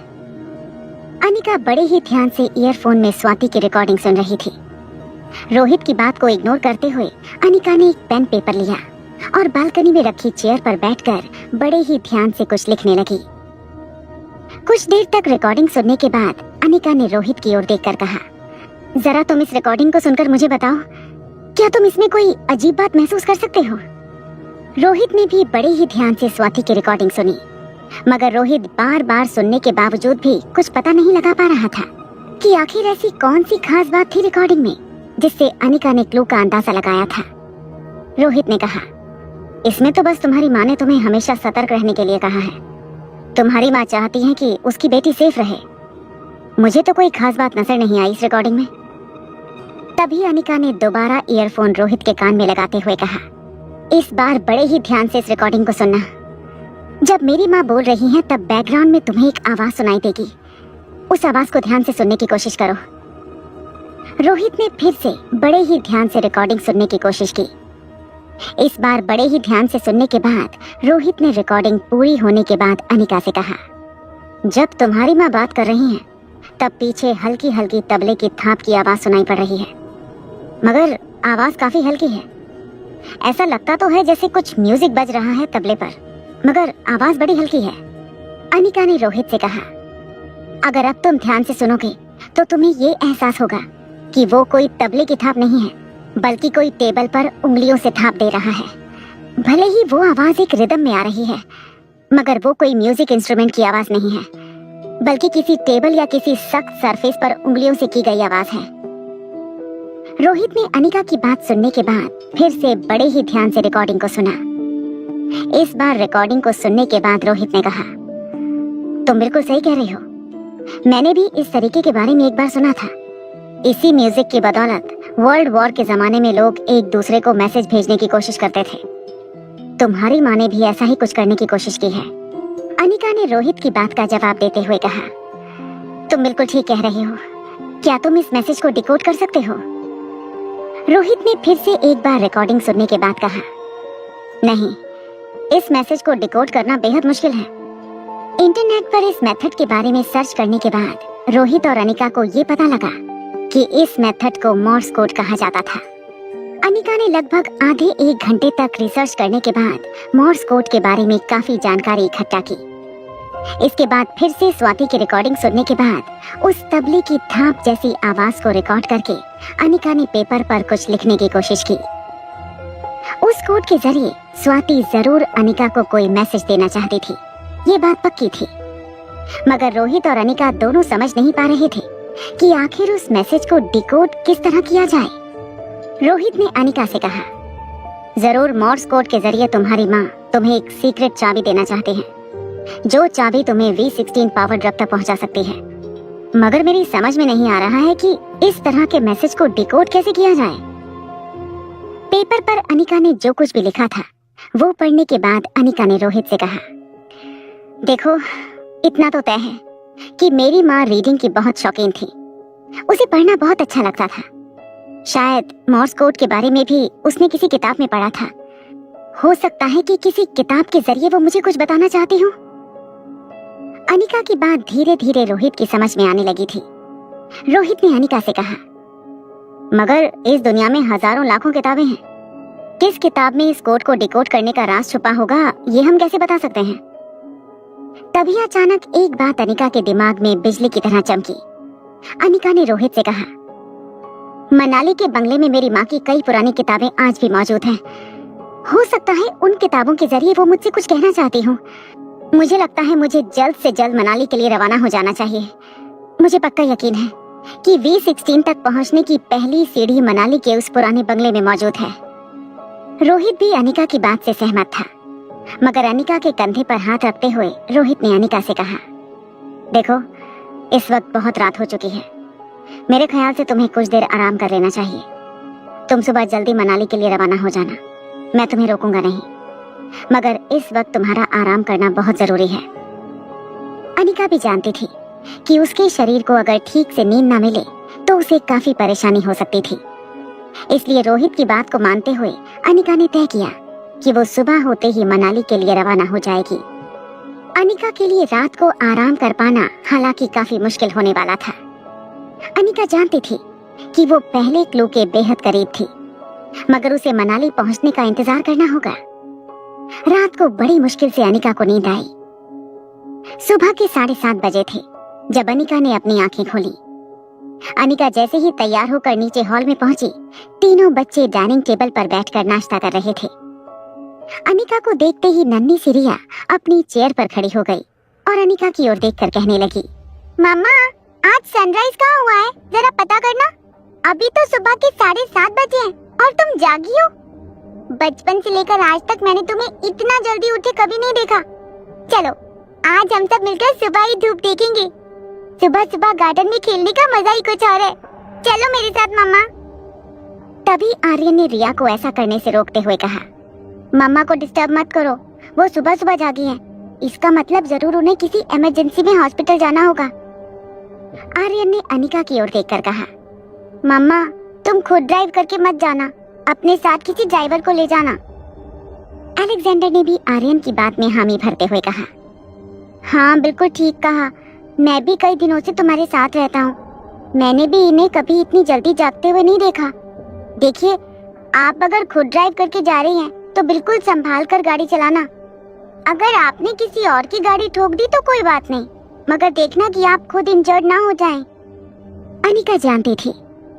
अनिका बड़े ही ध्यान से ईयरफोन में स्वाति की रिकॉर्डिंग सुन रही थी। रोहित की बात को इग्नोर करते हुए अनिका ने एक पेन पेपर लिया और बालकनी में रखी चेयर पर बैठकर बड़े ही ध्यान से कुछ लिखने लगी। कुछ देर तक रिकॉर्डिंग सुनने के बाद अनिका ने रोहित की ओर देखकर कहा, जरा तुम इस रिकॉर्डिंग को सुनकर मुझे बताओ, क्या तुम इसमें कोई अजीब बात महसूस कर सकते हो? रोहित ने भी बड़े ही ध्यान से स्वाति की रिकॉर्डिंग सुनी, मगर रोहित बार बार सुनने के बावजूद भी कुछ पता नहीं लगा पा रहा था कि आखिर ऐसी कौन सी खास बात थी रिकॉर्डिंग में जिससे अनिका ने क्लू का अंदाजा लगाया था। रोहित ने कहा, इसमें तो बस तुम्हारी माँ ने तुम्हें हमेशा सतर्क रहने के लिए कहा है। तुम्हारी माँ चाहती है कि उसकी बेटी सेफ रहे। मुझे तो कोई खास बात नजर नहीं आई इस रिकॉर्डिंग में। तभी अनिका ने दोबारा ईयरफोन रोहित के कान में लगाते हुए कहा, इस बार बड़े ही ध्यान से इस रिकॉर्डिंग को सुनना। जब मेरी माँ बोल रही है तब बैकग्राउंड में तुम्हें एक आवाज सुनाई देगी। उस आवाज को ध्यान से सुनने की कोशिश करो। रोहित ने फिर से बड़े ही ध्यान से रिकॉर्डिंग सुनने की कोशिश की। इस बार बड़े ही ध्यान से सुनने के बाद रोहित ने रिकॉर्डिंग पूरी होने के बाद अनिका से कहा, जब तुम्हारी माँ बात कर रही हैं, तब पीछे हल्की हल्की तबले की थाप की आवाज सुनाई पड़ रही है, मगर आवाज काफी हल्की है। ऐसा लगता तो है जैसे कुछ म्यूजिक बज रहा है तबले पर, मगर आवाज बड़ी हल्की है। अनिका ने रोहित से कहा, अगर अब तुम ध्यान से सुनोगे तो तुम्हें ये एहसास होगा कि वो कोई तबले की थाप नहीं है, बल्कि कोई टेबल पर उंगलियों से थाप दे रहा है। भले ही वो आवाज एक रिदम में आ रही है, मगर वो कोई म्यूजिक इंस्ट्रूमेंट की आवाज नहीं है, बल्कि किसी टेबल या किसी सख्त सरफेस पर उंगलियों से की गई आवाज है। रोहित ने अनिका की बात सुनने के बाद फिर से बड़े ही ध्यान से रिकॉर्डिंग को सुना। इस बार रिकॉर्डिंग को सुनने के बाद रोहित ने कहा, तुम बिल्कुल सही कह रही हो। मैंने भी इस तरीके के बारे में एक बार सुना था। इसी म्यूजिक की बदौलत वर्ल्ड वॉर के जमाने में लोग एक दूसरे को मैसेज भेजने की कोशिश करते थे। तुम्हारी माँ ने भी ऐसा ही कुछ करने की कोशिश की है। अनिका ने रोहित की बात का जवाब देते हुए कहा, तुम बिल्कुल ठीक कह रही हो। क्या तुम इस मैसेज को डिकोड कर सकते हो? रोहित ने फिर से एक बार रिकॉर्डिंग सुनने के बाद कहा, नहीं, इस मैसेज को डिकोड करना बेहद मुश्किल है। इंटरनेट पर इस मेथड के बारे में सर्च करने के बाद रोहित और अनिका को ये पता लगा कि इस मेथड को मोर्स कोड कहा जाता था। अनिका ने लगभग आधे एक घंटे तक रिसर्च करने के बाद मोर्स कोड के बारे में काफी जानकारी इकट्ठा की। इसके बाद फिर से स्वाति की रिकॉर्डिंग सुनने के बाद उस तबले की थाप जैसी आवाज को रिकॉर्ड करके अनिका ने पेपर पर कुछ लिखने की कोशिश की। उस कोड के जरिए स्वाति जरूर अनिका को कोई मैसेज देना चाहती थी, ये बात पक्की थी। मगर रोहित और अनिका दोनों समझ नहीं पा रहे थे कि आखिर उस मैसेज को डिकोड किस तरह किया जाए। रोहित ने अनिका से कहा, जरूर मोर्स कोड के जरिए तुम्हारी माँ तुम्हें एक सीक्रेट चाबी देना चाहते हैं, जो चाबी तुम्हें V16 पावर ड्रग तक पहुंचा सकती है। मगर मेरी समझ में नहीं आ रहा है कि इस तरह के मैसेज को डिकोड कैसे किया जाए। पेपर पर अनिका ने जो कुछ भी लिखा था वो पढ़ने के बाद अनिका ने रोहित से कहा, देखो, इतना तो तय है कि मेरी माँ रीडिंग की बहुत शौकीन थी। उसे पढ़ना बहुत अच्छा लगता था। शायद मॉर्स कोड के बारे में भी उसने किसी किताब में पढ़ा था। हो सकता है कि किसी किताब के जरिए वो मुझे कुछ बताना चाहती हो। अनिका की बात धीरे धीरे रोहित की समझ में आने लगी थी। रोहित ने अनिका से कहा, मगर इस दुनिया में हजारों लाखों किताबें हैं। किस किताब में इस कोड को डिकोड करने का राज छुपा होगा, ये हम कैसे बता सकते हैं? तभी अचानक एक बात अनिका के दिमाग में बिजली की तरह चमकी। अनिका ने रोहित से कहा, मनाली के बंगले में मेरी माँ की कई पुरानी किताबें आज भी मौजूद हैं। हो सकता है उन किताबों के जरिए वो मुझसे कुछ कहना चाहती हो। मुझे लगता है मुझे जल्द से जल्द मनाली के लिए रवाना हो जाना चाहिए। मुझे पक्का यकीन है कि V16 तक पहुंचने की पहली सीढ़ी मनाली के उस पुराने बंगले में मौजूद है। रोहित भी अनिका की बात से सहमत था, मगर अनिका के कंधे पर हाथ रखते हुए रोहित ने अनिका से कहा, देखो, इस वक्त बहुत रात हो चुकी है। मेरे ख्याल से तुम्हें कुछ देर आराम कर लेना चाहिए। तुम सुबह जल्दी मनाली के लिए रवाना हो जाना, मैं तुम्हें रोकूंगा नहीं, मगर इस वक्त तुम्हारा आराम करना बहुत जरूरी है। अनिका भी जानती थी कि उसके शरीर को अगर ठीक से नींद ना मिले तो उसे काफी परेशानी हो सकती थी। इसलिए रोहित की बात को मानते हुए अनिका ने तय किया कि वो सुबह होते ही मनाली के लिए रवाना हो जाएगी। अनिका के लिए रात को आराम कर पाना हालांकि काफी मुश्किल होने वाला था। अनिका जानती थी कि वो पहले क्लू के बेहद करीब थी, मगर उसे मनाली पहुंचने का इंतजार करना होगा। रात को बड़ी मुश्किल से अनिका को नींद आई। सुबह के 7:30 बजे थे जब अनिका ने अपनी आंखें खोली। अनिका जैसे ही तैयार होकर नीचे हॉल में पहुंची, तीनों बच्चे डाइनिंग टेबल पर बैठकर नाश्ता कर रहे थे। अनिका को देखते ही नन्ही सी रिया अपनी चेयर पर खड़ी हो गई और अनिका की ओर देखकर कहने लगी, मम्मा, आज सनराइज कहाँ हुआ है, जरा पता करना। अभी तो सुबह के 7:30 बजे हैं और तुम जागी हो। बचपन से लेकर आज तक मैंने तुम्हें इतना जल्दी उठे कभी नहीं देखा। चलो, आज हम सब मिलकर सुबह ही धूप देखेंगे। सुबह सुबह गार्डन में खेलने का मजा ही कुछ और है। चलो मेरे साथ मम्मा। तभी आर्यन ने रिया को ऐसा करने से रोकते हुए कहा, मम्मा को डिस्टर्ब मत करो, वो सुबह सुबह जागी हैं। इसका मतलब जरूर उन्हें किसी इमरजेंसी में हॉस्पिटल जाना होगा। आर्यन ने अनिका की ओर देखकर कहा, मम्मा, तुम खुद ड्राइव करके मत जाना, अपने साथ किसी ड्राइवर को ले जाना। अलेक्जेंडर ने भी आर्यन की बात में हामी भरते हुए कहा, हाँ बिल्कुल ठीक कहा, मैं भी कई दिनों से तुम्हारे साथ रहता हूँ। मैंने भी इन्हें कभी इतनी जल्दी जागते हुए नहीं देखा। देखिए, आप अगर खुद ड्राइव करके जा रही हैं तो बिल्कुल संभाल कर गाड़ी चलाना। अगर आपने किसी और की गाड़ी ठोक दी तो कोई बात नहीं, मगर देखना कि आप खुद इंजर्ड ना हो जाएं। अनिका जानती थी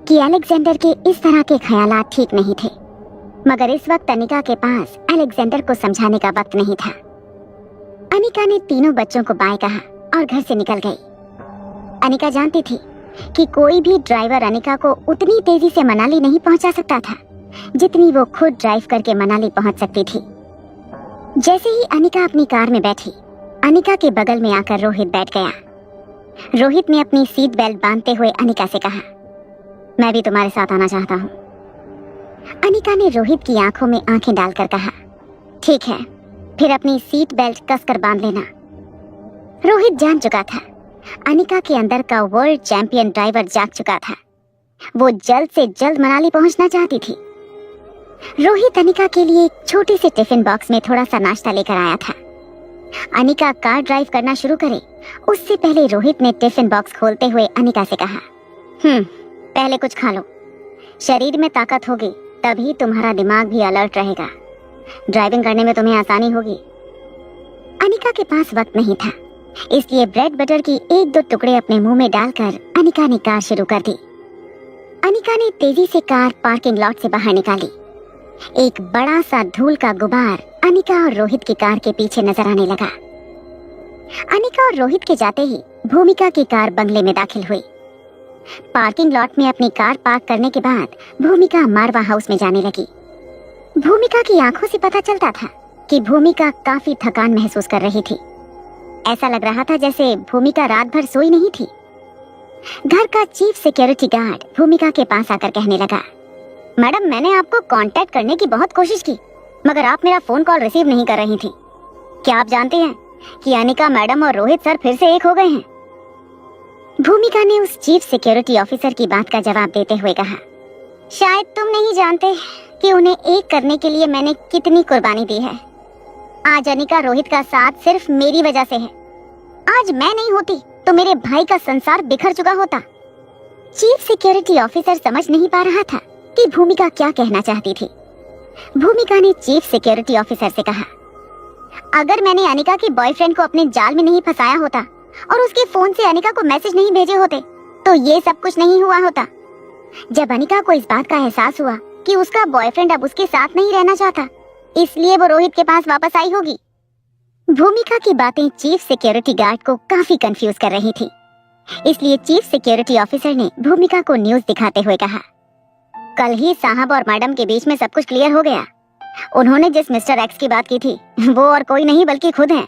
कि अलेक्जेंडर के इस तरह के ख्यालात ठीक नहीं थे, मगर इस वक्त अनिका के पास अलेक्जेंडर को समझाने का वक्त नहीं था। अनिका ने तीनों बच्चों को बाय कहा और घर से निकल गई। अनिका जानती थी कि कोई भी ड्राइवर अनिका को उतनी तेजी से मनाली नहीं पहुंचा सकता था जितनी वो खुद ड्राइव करके मनाली पहुंच सकती थी। जैसे ही अनिका अपनी कार में बैठी, अनिका के बगल में आकर रोहित बैठ गया। रोहित ने अपनी सीट बेल्ट बांधते हुए अनिका से कहा, मैं भी तुम्हारे साथ आना चाहता हूँ। अनिका ने रोहित की आंखों में आंखें डालकर कहा, ठीक है, फिर अपनी सीट बेल्ट कसकर बांध लेना। रोहित जान चुका था अनिका के अंदर का वर्ल्ड चैंपियन ड्राइवर जाग चुका था। वो जल्द से जल्द मनाली पहुंचना चाहती थी। रोहित अनिका के लिए एक छोटे से टिफिन बॉक्स में थोड़ा सा नाश्ता लेकर आया था। अनिका कार ड्राइव करना शुरू करे उससे पहले रोहित ने टिफिन बॉक्स खोलते हुए अनिका से कहा, पहले कुछ खा लो, शरीर में ताकत होगी तभी तुम्हारा दिमाग भी अलर्ट रहेगा। ड्राइविंग करने में तुम्हें आसानी होगी। अनिका के पास वक्त नहीं था, इसलिए ब्रेड बटर की 1-2 टुकड़े अपने मुंह में डालकर अनिका ने कार शुरू कर दी। अनिका ने तेजी से कार पार्किंग लॉट से बाहर निकाली। एक बड़ा सा धूल का गुबार अनिका और रोहित की कार के पीछे नजर आने लगा। अनिका और रोहित के जाते ही भूमिका की कार बंगले में दाखिल हुई। पार्किंग लॉट में अपनी कार पार्क करने के बाद भूमिका मारवा हाउस में जाने लगी। भूमिका की आंखों से पता चलता था कि भूमिका काफी थकान महसूस कर रही थी। ऐसा लग रहा था जैसे भूमिका रात भर सोई नहीं थी। घर का चीफ सिक्योरिटी गार्ड भूमिका के पास आकर कहने लगा, मैडम, मैंने आपको कांटेक्ट करने की बहुत कोशिश की, मगर आप मेरा फोन कॉल रिसीव नहीं कर रही थी। क्या आप जानते हैं कि अनिका मैडम और रोहित सर फिर से एक हो गए हैं। भूमिका ने उस चीफ सिक्योरिटी ऑफिसर की बात का जवाब देते हुए कहा, शायद तुम नहीं जानते कि उन्हें एक करने के लिए मैंने कितनी कुर्बानी दी है। आज अनिका रोहित का साथ सिर्फ मेरी वजह से है। आज मैं नहीं होती तो मेरे भाई का संसार बिखर चुका होता। चीफ सिक्योरिटी ऑफिसर समझ नहीं पा रहा था कि भूमिका क्या कहना चाहती थी। भूमिका ने चीफ सिक्योरिटी ऑफिसर से कहा, अगर मैंने अनिका के बॉयफ्रेंड को अपने जाल में नहीं फंसाया होता और उसके फोन से अनिका को मैसेज नहीं भेजे होते तो ये सब कुछ नहीं हुआ होता। जब अनिका को इस बात का एहसास हुआ कि उसका बॉयफ्रेंड अब उसके साथ नहीं रहना चाहता, इसलिए वो रोहित के पास वापस आई होगी। भूमिका की बातें चीफ सिक्योरिटी गार्ड को काफी कंफ्यूज कर रही थी, इसलिए चीफ सिक्योरिटी ऑफिसर ने भूमिका को न्यूज़ दिखाते हुए कहा, कल ही साहब और मैडम के बीच में सब कुछ क्लियर हो गया। उन्होंने जिस मिस्टर एक्स की बात की थी वो और कोई नहीं बल्कि खुद हैं।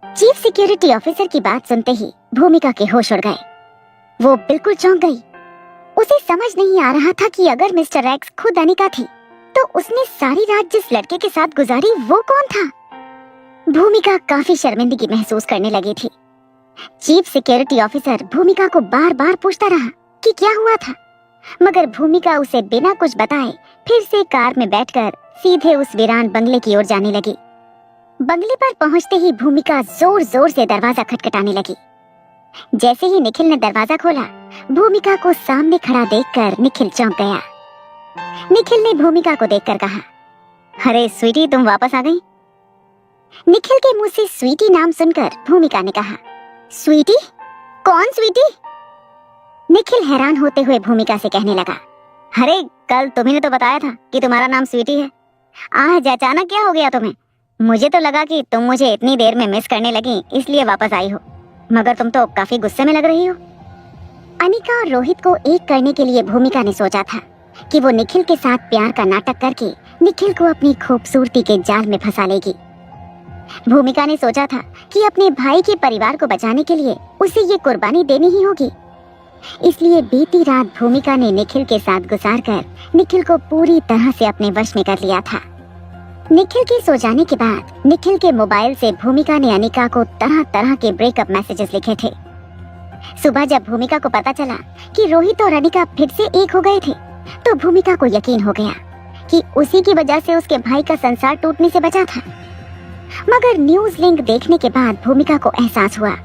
चीफ सिक्योरिटी ऑफिसर की बात सुनते ही भूमिका के होश उड़ गए। वो बिल्कुल चौंक गई। उसे समझ नहीं आ रहा था कि अगर मिस्टर एक्स खुद अनिका थी तो उसने सारी रात जिस लड़के के साथ गुजारी वो कौन था। भूमिका काफी शर्मिंदगी महसूस करने लगी थी। चीफ सिक्योरिटी ऑफिसर भूमिका को बार बार पूछता रहा कि क्या हुआ था, मगर भूमिका उसे बिना कुछ बताए फिर से कार में बैठकर सीधे उस वीरान बंगले की ओर जाने लगी। बंगले पर पहुंचते ही भूमिका जोर जोर से दरवाजा खटखटाने लगी। जैसे ही निखिल ने दरवाजा खोला, भूमिका को सामने खड़ा देखकर निखिल चौंक गया। निखिल ने भूमिका को देखकर कहा, अरे स्वीटी, तुम वापस आ गई। निखिल के मुंह से स्वीटी नाम सुनकर भूमिका ने कहा, स्वीटी? कौन स्वीटी? निखिल हैरान होते हुए भूमिका से कहने लगा, अरे कल तुम्ही तो बताया था कि तुम्हारा नाम स्वीटी है। आज अचानक क्या हो गया तुम्हें? मुझे तो लगा कि तुम मुझे इतनी देर में मिस करने लगी इसलिए वापस आई हो, मगर तुम तो काफी गुस्से में लग रही हो। अनिका और रोहित को एक करने के लिए भूमिका ने सोचा था कि वो निखिल के साथ प्यार का नाटक करके निखिल को अपनी खूबसूरती के जाल में फंसा लेगी। भूमिका ने सोचा था कि अपने भाई के परिवार को बचाने के लिए उसे ये कुर्बानी देनी ही होगी। इसलिए बीती रात भूमिका ने निखिल के साथ गुजारकर निखिल को पूरी तरह से अपने वश में कर लिया था। निखिल के सो जाने के बाद निखिल के मोबाइल से भूमिका ने अनिका को तरह तरह के ब्रेकअप मैसेजेस लिखे थे। सुबह जब भूमिका को पता चला कि रोहित और अनिका फिर से एक हो गए थे तो भूमिका को यकीन हो गया कि उसी की वजह से उसके भाई का संसार टूटने से बचा था। मगर न्यूज़ लिंक देखने के बाद भूमिका को एहसास हुआ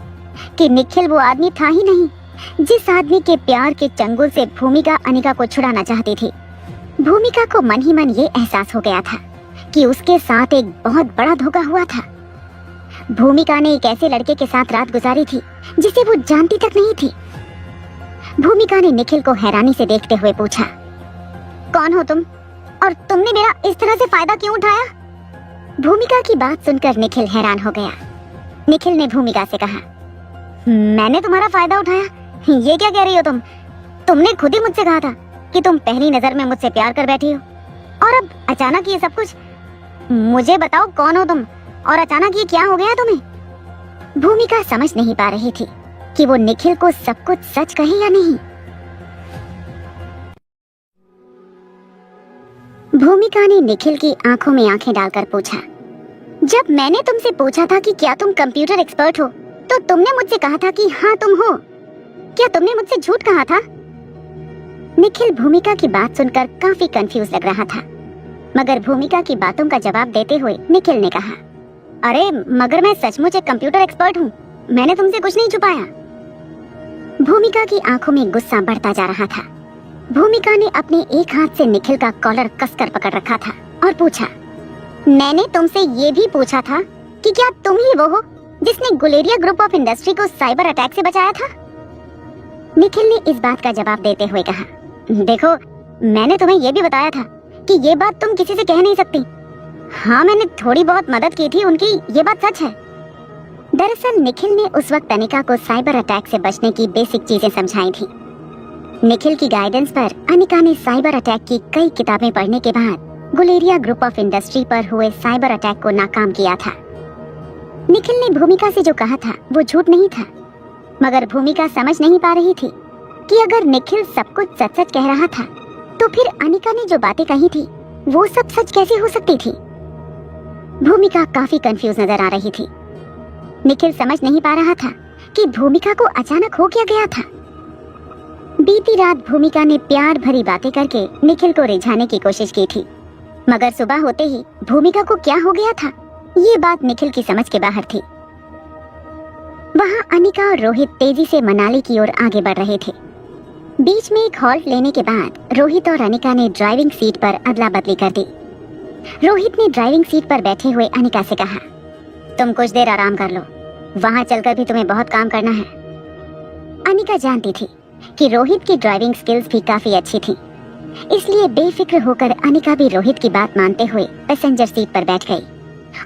कि निखिल वो आदमी था ही नहीं जिस आदमी के प्यार के चंगुल से भूमिका अनिका को छुड़ाना चाहती थी। भूमिका को मन ही मन ये एहसास हो गया था कि उसके साथ एक बहुत बड़ा धोखा हुआ था। भूमिका ने एक ऐसे लड़के के साथ रात गुजारी थी जिसे वो जानती तक नहीं थी। भूमिका ने निखिल को हैरानी से देखते हुए पूछा, कौन हो तुम और तुमने मेरा इस तरह से फायदा क्यों उठाया? भूमिका की बात सुनकर निखिल हैरान हो गया। निखिल ने भूमिका से कहा, मैंने तुम्हारा फायदा उठाया? ये क्या कह रही हो तुम? तुमने खुद ही मुझसे कहा था कि तुम पहली नजर में मुझसे प्यार कर बैठी हो और अब अचानक ये सब कुछ। मुझे बताओ कौन हो तुम और अचानक ये क्या हो गया तुम्हें? भूमिका समझ नहीं पा रही थी कि वो निखिल को सब कुछ सच कहे या नहीं। भूमिका ने निखिल की आंखों में आंखें डालकर पूछा, जब मैंने तुमसे पूछा था कि क्या तुम कंप्यूटर एक्सपर्ट हो तो तुमने मुझसे कहा था कि हाँ तुम हो। क्या तुमने मुझसे झूठ कहा था? निखिल भूमिका की बात सुनकर काफी कंफ्यूज लग रहा था, मगर भूमिका की बातों का जवाब देते हुए निखिल ने कहा, अरे मगर मैं सचमुच एक कंप्यूटर एक्सपर्ट हूँ, मैंने तुमसे कुछ नहीं छुपाया। भूमिका की आंखों में गुस्सा बढ़ता जा रहा था। भूमिका ने अपने एक हाथ से निखिल का कॉलर कसकर पकड़ रखा था और पूछा, मैंने तुमसे ये भी पूछा था कि क्या तुम ही वो हो जिसने गुलेरिया ग्रुप ऑफ इंडस्ट्री को साइबर अटैक से बचाया था? निखिल ने इस बात का जवाब देते हुए कहा, देखो मैंने तुम्हें ये भी बताया था कि ये बात तुम किसी से कह नहीं सकती। हाँ मैंने थोड़ी बहुत मदद की थी उनकी, ये बात सच है। दरअसल निखिल ने उस वक्त अनिका को साइबर अटैक से बचने की बेसिक चीजें समझाई थी। निखिल की गाइडेंस पर अनिका ने साइबर अटैक की कई किताबें पढ़ने के बाद गुलेरिया ग्रुप ऑफ इंडस्ट्री पर हुए साइबर अटैक को नाकाम किया था। निखिल ने भूमिका से जो कहा था वो झूठ नहीं था, मगर भूमिका समझ नहीं पा रही थी कि अगर निखिल सब कुछ सच सच कह रहा था तो फिर अनिका ने जो बातें कही थी वो सब सच कैसे हो सकती थी। भूमिका काफी कंफ्यूज नजर आ रही थी निखिल समझ नहीं पा रहा था कि भूमिका को अचानक हो क्या गया था। बीती रात भूमिका ने प्यार भरी बातें करके निखिल को रिझाने की कोशिश की थी, मगर सुबह होते ही भूमिका को क्या हो गया था, ये बात निखिल की समझ के बाहर थी। वहाँ अनिका और रोहित तेजी से मनाली की ओर आगे बढ़ रहे थे। बीच में एक हॉल्ट लेने के बाद रोहित और अनिका ने ड्राइविंग सीट पर अदला बदली कर दी। रोहित ने ड्राइविंग सीट पर बैठे हुए अनिका से कहा, तुम कुछ देर आराम कर लो, वहां चलकर भी तुम्हें बहुत काम करना है। अनिका जानती थी कि रोहित की ड्राइविंग स्किल्स भी काफी अच्छी थी, इसलिए बेफिक्र होकर अनिका भी रोहित की बात मानते हुए पैसेंजर सीट पर बैठ गई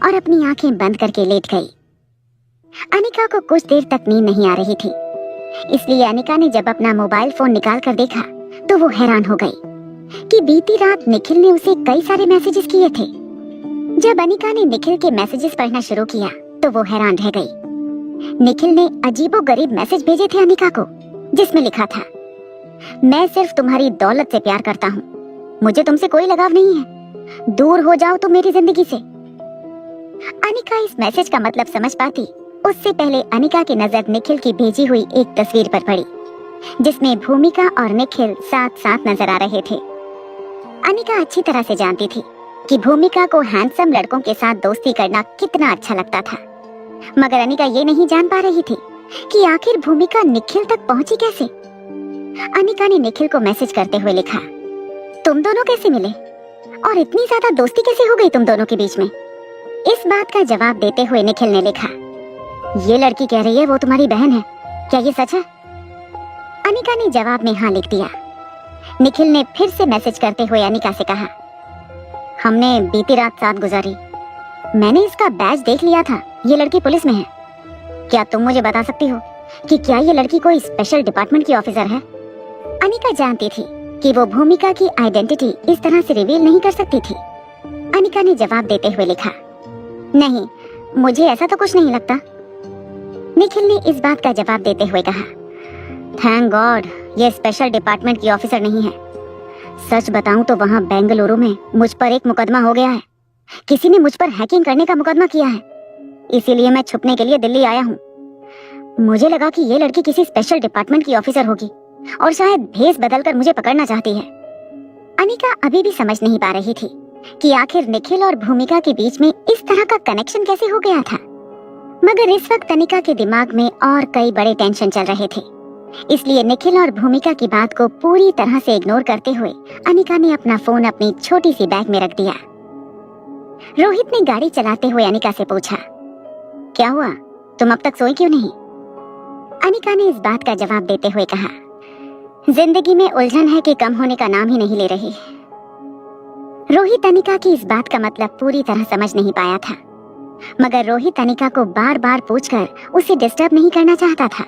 और अपनी आंखें बंद करके लेट गई। अनिका को कुछ देर तक नींद नहीं आ रही थी, इसलिए अनिका ने जब अपना मोबाइल फोन निकाल कर देखा तो वो हैरान हो गई कि बीती रात निखिल ने उसे कई सारे मैसेजेस किए थे। जब अनिका ने निखिल के मैसेजेस पढ़ना शुरू किया तो वो हैरान रह गई। निखिल ने अजीबोगरीब मैसेज भेजे थे अनिका को, जिसमें लिखा था, मैं सिर्फ तुम्हारी दौलत से प्यार करता हूँ, मुझे तुमसे कोई लगाव नहीं है, दूर हो जाओ तुम मेरी जिंदगी से। अनिका इस मैसेज का मतलब समझ पाती उससे पहले अनिका की नजर निखिल की भेजी हुई एक तस्वीर पर पड़ी, जिसमें भूमिका और निखिल साथ साथ नजर आ रहे थे। अनिका अच्छी तरह से जानती थी कि भूमिका को हैंडसम लड़कों के साथ दोस्ती करना कितना अच्छा लगता था, मगर अनिका ये नहीं जान पा रही थी कि आखिर भूमिका निखिल तक पहुंची कैसे। अनिका ने निखिल को मैसेज करते हुए लिखा, तुम दोनों कैसे मिले और इतनी ज्यादा दोस्ती कैसे हो गई तुम दोनों के बीच में। इस बात का जवाब देते हुए निखिल ने लिखा, ये लड़की कह रही है वो तुम्हारी बहन है, क्या ये सच है? अनिका ने जवाब में हाँ लिख दिया। निखिल ने फिर से मैसेज करते हुए अनिका से कहा, हमने बीती रात साथ गुजारी, मैंने इसका बैज देख लिया था, ये लड़की पुलिस में है। क्या तुम मुझे बता सकती हो कि क्या ये लड़की कोई स्पेशल डिपार्टमेंट की ऑफिसर है? अनिका जानती थी कि वो भूमिका की आइडेंटिटी इस तरह से रिवील नहीं कर सकती थी। अनिका ने जवाब देते हुए लिखा, नहीं, मुझे ऐसा तो कुछ नहीं लगता। निखिल ने इस बात का जवाब देते हुए कहा, थैंक गॉड ये स्पेशल डिपार्टमेंट की ऑफिसर नहीं है। सच बताऊं तो वहां बेंगलुरु में मुझ पर एक मुकदमा हो गया है, किसी ने मुझ पर हैकिंग करने का मुकदमा किया है, इसीलिए मैं छुपने के लिए दिल्ली आया हूँ। मुझे लगा कि ये लड़की किसी स्पेशल डिपार्टमेंट की ऑफिसर होगी और शायद भेस बदलकर मुझे पकड़ना चाहती है। अनिका अभी भी समझ नहीं पा रही थी कि आखिर निखिल और भूमिका के बीच में इस तरह का कनेक्शन कैसे हो गया था, मगर इस वक्त अनिका के दिमाग में और कई बड़े टेंशन चल रहे थे, इसलिए निखिल और भूमिका की बात को पूरी तरह से इग्नोर करते हुए अनिका ने अपना फोन अपनी छोटी सी बैग में रख दिया। रोहित ने गाड़ी चलाते हुए अनिका से पूछा, क्या हुआ, तुम अब तक सोई क्यों नहीं? अनिका ने इस बात का जवाब देते हुए कहा, जिंदगी में उलझन है कि कम होने का नाम ही नहीं ले रही। रोहित अनिका की इस बात का मतलब पूरी तरह समझ नहीं पाया था, मगर रोहित अनिका को बार बार पूछकर उसे डिस्टर्ब नहीं करना चाहता था।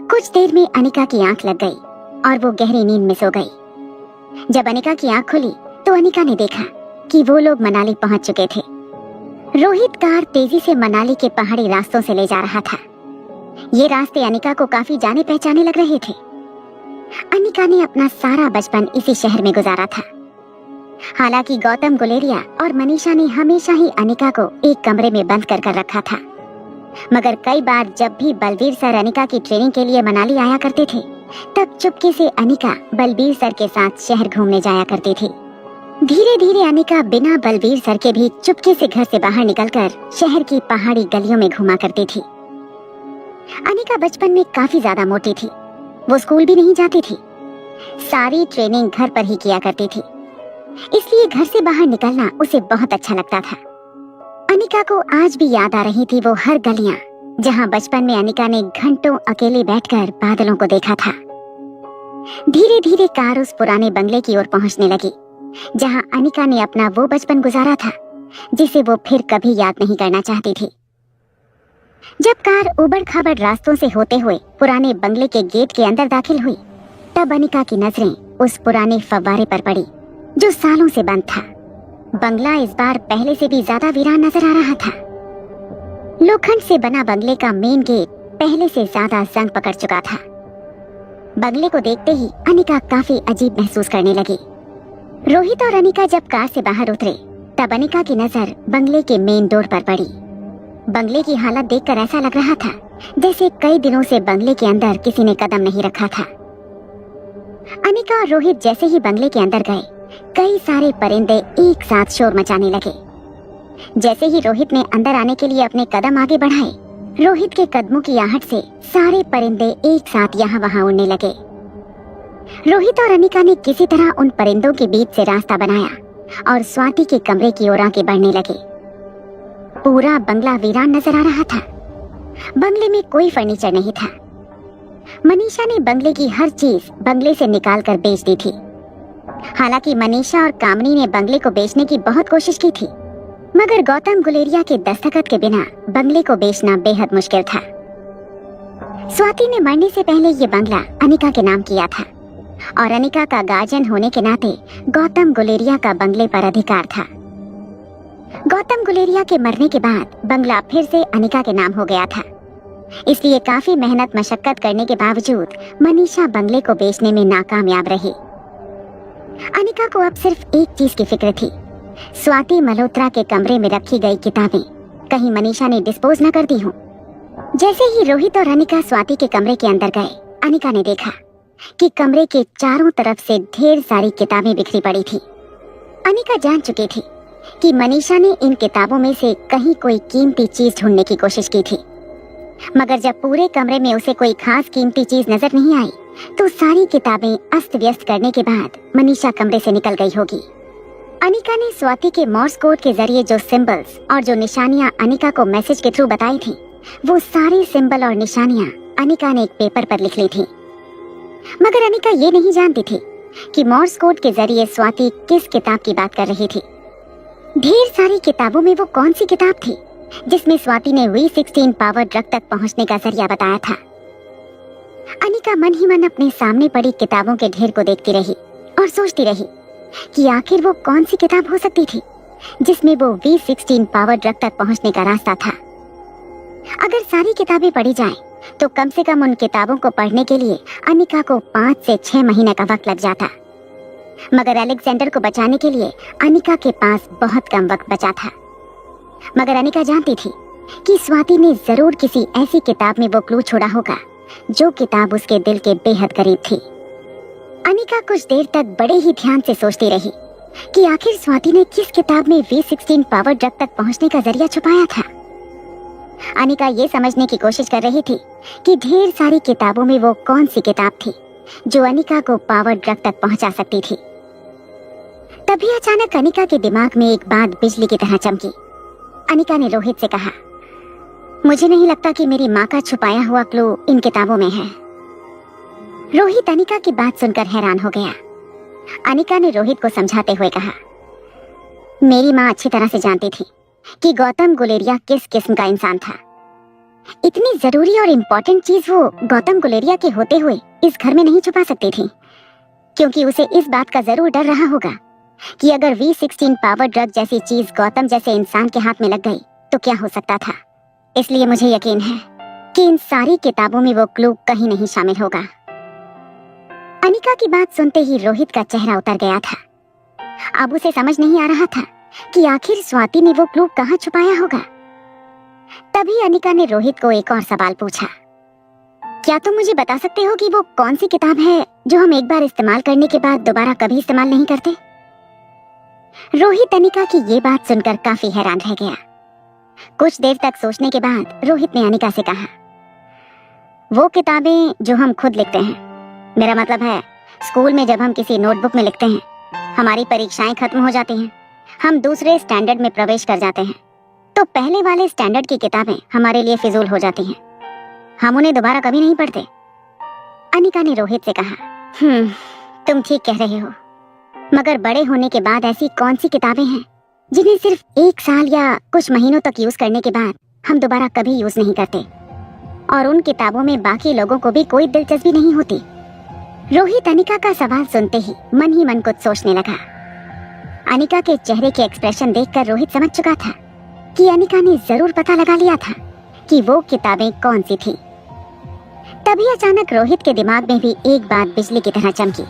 कुछ देर में अनिका की आंख लग गई और वो गहरी नींद में सो गई। जब अनिका की आंख खुली तो अनिका ने देखा कि वो लोग मनाली पहुंच चुके थे। रोहित कार तेजी से मनाली के पहाड़ी रास्तों से ले जा रहा था। ये रास्ते अनिका को काफी जाने पहचाने लग रहे थे। अनिका ने अपना सारा बचपन इसी शहर में गुजारा था। हालांकि गौतम गुलेरिया और मनीषा ने हमेशा ही अनिका को एक कमरे में बंद कर रखा था, मगर कई बार जब भी बलबीर सर अनिका की ट्रेनिंग के लिए मनाली आया करते थे, तब चुपके से अनिका बलबीर सर के साथ शहर घूमने जाया करती थी। धीरे धीरे अनिका बिना बलबीर सर के भी चुपके से घर से बाहर निकलकर शहर की पहाड़ी गलियों में घूमा करती थी। अनिका बचपन में काफी ज्यादा मोटी थी, वो स्कूल भी नहीं जाती थी, सारी ट्रेनिंग घर पर ही किया करती थी, इसलिए घर से बाहर निकलना उसे बहुत अच्छा लगता था। अनिका को आज भी याद आ रही थी वो हर गलियां जहां बचपन में अनिका ने घंटों अकेले बैठकर बादलों को देखा था। धीरे धीरे कार उस पुराने बंगले की ओर पहुंचने लगी जहां अनिका ने अपना वो बचपन गुजारा था जिसे वो फिर कभी याद नहीं करना चाहती थी। जब कार उबड़ खाबड़ रास्तों से होते हुए पुराने बंगले के गेट के अंदर दाखिल हुई, तब अनिका की नजरें उस पुराने फव्वारे पर पड़ी जो सालों से बंद था। बंगला इस बार पहले से भी ज्यादा वीरान नजर आ रहा था। लोखंड से बना बंगले का मेन गेट पहले से ज्यादा जंग पकड़ चुका था। बंगले को देखते ही अनिका काफी अजीब महसूस करने लगी। रोहित और अनिका जब कार से बाहर उतरे, तब अनिका की नजर बंगले के मेन डोर पर पड़ी। बंगले की हालत देखकर ऐसा लग रहा था जैसे कई दिनों से बंगले के अंदर किसी ने कदम नहीं रखा था। अनिका और रोहित जैसे ही बंगले के अंदर गए, कई सारे परिंदे एक साथ शोर मचाने लगे। जैसे ही रोहित ने अंदर आने के लिए अपने कदम आगे बढ़ाए, रोहित के कदमों की आहट से सारे परिंदे एक साथ यहाँ वहाँ उड़ने लगे। रोहित और अनिका ने किसी तरह उन परिंदों के बीच से रास्ता बनाया और स्वाति के कमरे की ओर आगे बढ़ने लगे। पूरा बंगला वीरान नजर आ रहा था। बंगले में कोई फर्नीचर नहीं था। मनीषा ने बंगले की हर चीज बंगले से निकाल कर बेच दी थी। हालांकि मनीषा और कामनी ने बंगले को बेचने की बहुत कोशिश की थी, मगर गौतम गुलेरिया के दस्तखत के बिना बंगले को बेचना बेहद मुश्किल था। स्वाति ने मरने से पहले ये बंगला अनिका के नाम किया था और अनिका का गार्जियन होने के नाते गौतम गुलेरिया का बंगले पर अधिकार था। गौतम गुलेरिया के मरने के बाद बंगला फिर से अनिका के नाम हो गया था। इसलिए काफी मेहनत मशक्कत करने के बावजूद मनीषा बंगले को बेचने में नाकामयाब रही। अनिका को अब सिर्फ एक चीज की फिक्र थी, स्वाति मल्होत्रा के कमरे में रखी गई किताबें कहीं मनीषा ने डिस्पोज न कर दी हो। जैसे ही रोहित और अनिका स्वाति के कमरे के अंदर गए, अनिका ने देखा कि कमरे के चारों तरफ से ढेर सारी किताबें बिखरी पड़ी थी। अनिका जान चुकी थी कि मनीषा ने इन किताबों में से कहीं कोई कीमती चीज ढूंढने की कोशिश की थी, मगर जब पूरे कमरे में उसे कोई खास कीमती चीज नजर नहीं आई तो सारी किताबें अस्त व्यस्त करने के बाद मनीषा कमरे से निकल गई होगी। अनिका ने स्वाति के मॉर्स कोड के जरिए जो सिंबल्स और जो निशानियां अनिका को मैसेज के थ्रू बताई थी, वो सारी सिंबल और निशानियां अनिका ने एक पेपर पर लिख ली थी। मगर अनिका ये नहीं जानती थी कि मॉर्स कोड के जरिए स्वाति किस किताब की बात कर रही थी। ढेर सारी किताबों में वो कौन सी किताब थी जिसमें स्वाति ने V16 पावर ड्रग तक पहुंचने का जरिया बताया था। अनिका मन ही मन अपने सामने पड़ी किताबों के ढेर को देखती रही और सोचती रही कि आखिर वो कौन सी किताब हो सकती थी जिसमें वो V16 पावर ड्रग तक पहुंचने का रास्ता था। अगर सारी किताबें पढ़ी जाएं, तो कम से कम उन किताबों को पढ़ने के लिए अनिका को 5 से 6 महीने का वक्त लग जाता। मगर अलेक्जेंडर को बचाने के लिए अनिका के पास बहुत कम वक्त बचा था। मगर अनिका जानती थी कि स्वाति ने जरूर किसी ऐसी किताब में वो क्लू छोड़ा होगा जो किताब उसके दिल के बेहद करीब थी। अनिका कुछ देर तक बड़े ही ध्यान से सोचती रही कि आखिर स्वाति ने किस किताब में V16 पावर ड्रग तक पहुंचने का जरिया छुपाया था। अनिका ये समझने की कोशिश कर रही थी कि ढेर सारी किताबों में वो कौन सी किताब थी जो अनिका को पावर ड्रग तक पहुंचा सकती थी। तभी अचानक अनिका के दिमाग में एक बात बिजली की तरह चमकी। अनिका ने रोहित से कहा, मुझे नहीं लगता कि मेरी माँ का छुपाया हुआ क्लू इन किताबों में है। रोहित अनिका की बात सुनकर हैरान हो गया। अनिका ने रोहित को समझाते हुए कहा, मेरी माँ अच्छी तरह से जानती थी कि गौतम गुलेरिया किस किस्म का इंसान था। इतनी जरूरी और इम्पोर्टेंट चीज वो गौतम गुलेरिया के होते हुए इस घर में नहीं छुपा सकती थी, क्योंकि उसे इस बात का जरूर डर रहा होगा कि अगर V16 पावर ड्रग जैसी चीज गौतम जैसे इंसान के हाथ में लग गई तो क्या हो सकता था। इसलिए मुझे यकीन है कि इन सारी किताबों में वो क्लू कहीं नहीं शामिल होगा। अनिका की बात सुनते ही रोहित का चेहरा उतर गया था। अब उसे समझ नहीं आ रहा था कि आखिर स्वाति ने वो क्लू कहाँ छुपाया होगा। तभी अनिका ने रोहित को एक और सवाल पूछा, क्या तुम मुझे बता सकते हो कि वो कौन सी किताब है जो हम एक बार इस्तेमाल करने के बाद दोबारा कभी इस्तेमाल नहीं करते। रोहित अनिका की ये बात सुनकर काफी हैरान रह गया। कुछ देर तक सोचने के बाद रोहित ने अनिका से कहा, वो किताबें जो हम खुद लिखते हैं। मेरा मतलब है स्कूल में जब हम किसी नोटबुक में लिखते हैं, हमारी परीक्षाएं खत्म हो जाती हैं, हम दूसरे स्टैंडर्ड में प्रवेश कर जाते हैं, तो पहले वाले स्टैंडर्ड की किताबें हमारे लिए फिजूल हो जाती हैं, हम उन्हें दोबारा कभी नहीं पढ़ते। अनिका ने रोहित से कहा, तुम ठीक कह रहे हो, मगर बड़े होने के बाद ऐसी कौन सी किताबें हैं जिन्हें सिर्फ 1 साल या कुछ महीनों तक यूज करने के बाद हम दोबारा कभी यूज नहीं करते, और उन किताबों में बाकी लोगों को भी कोई दिलचस्पी नहीं होती। रोहित अनिका का सवाल सुनते ही मन कुछ सोचने लगा। अनिका के चेहरे के एक्सप्रेशन देखकर रोहित समझ चुका था कि अनिका ने जरूर पता लगा लिया था कि वो किताबें कौन सी थी। तभी अचानक रोहित के दिमाग में भी एक बात बिजली की तरह चमकी।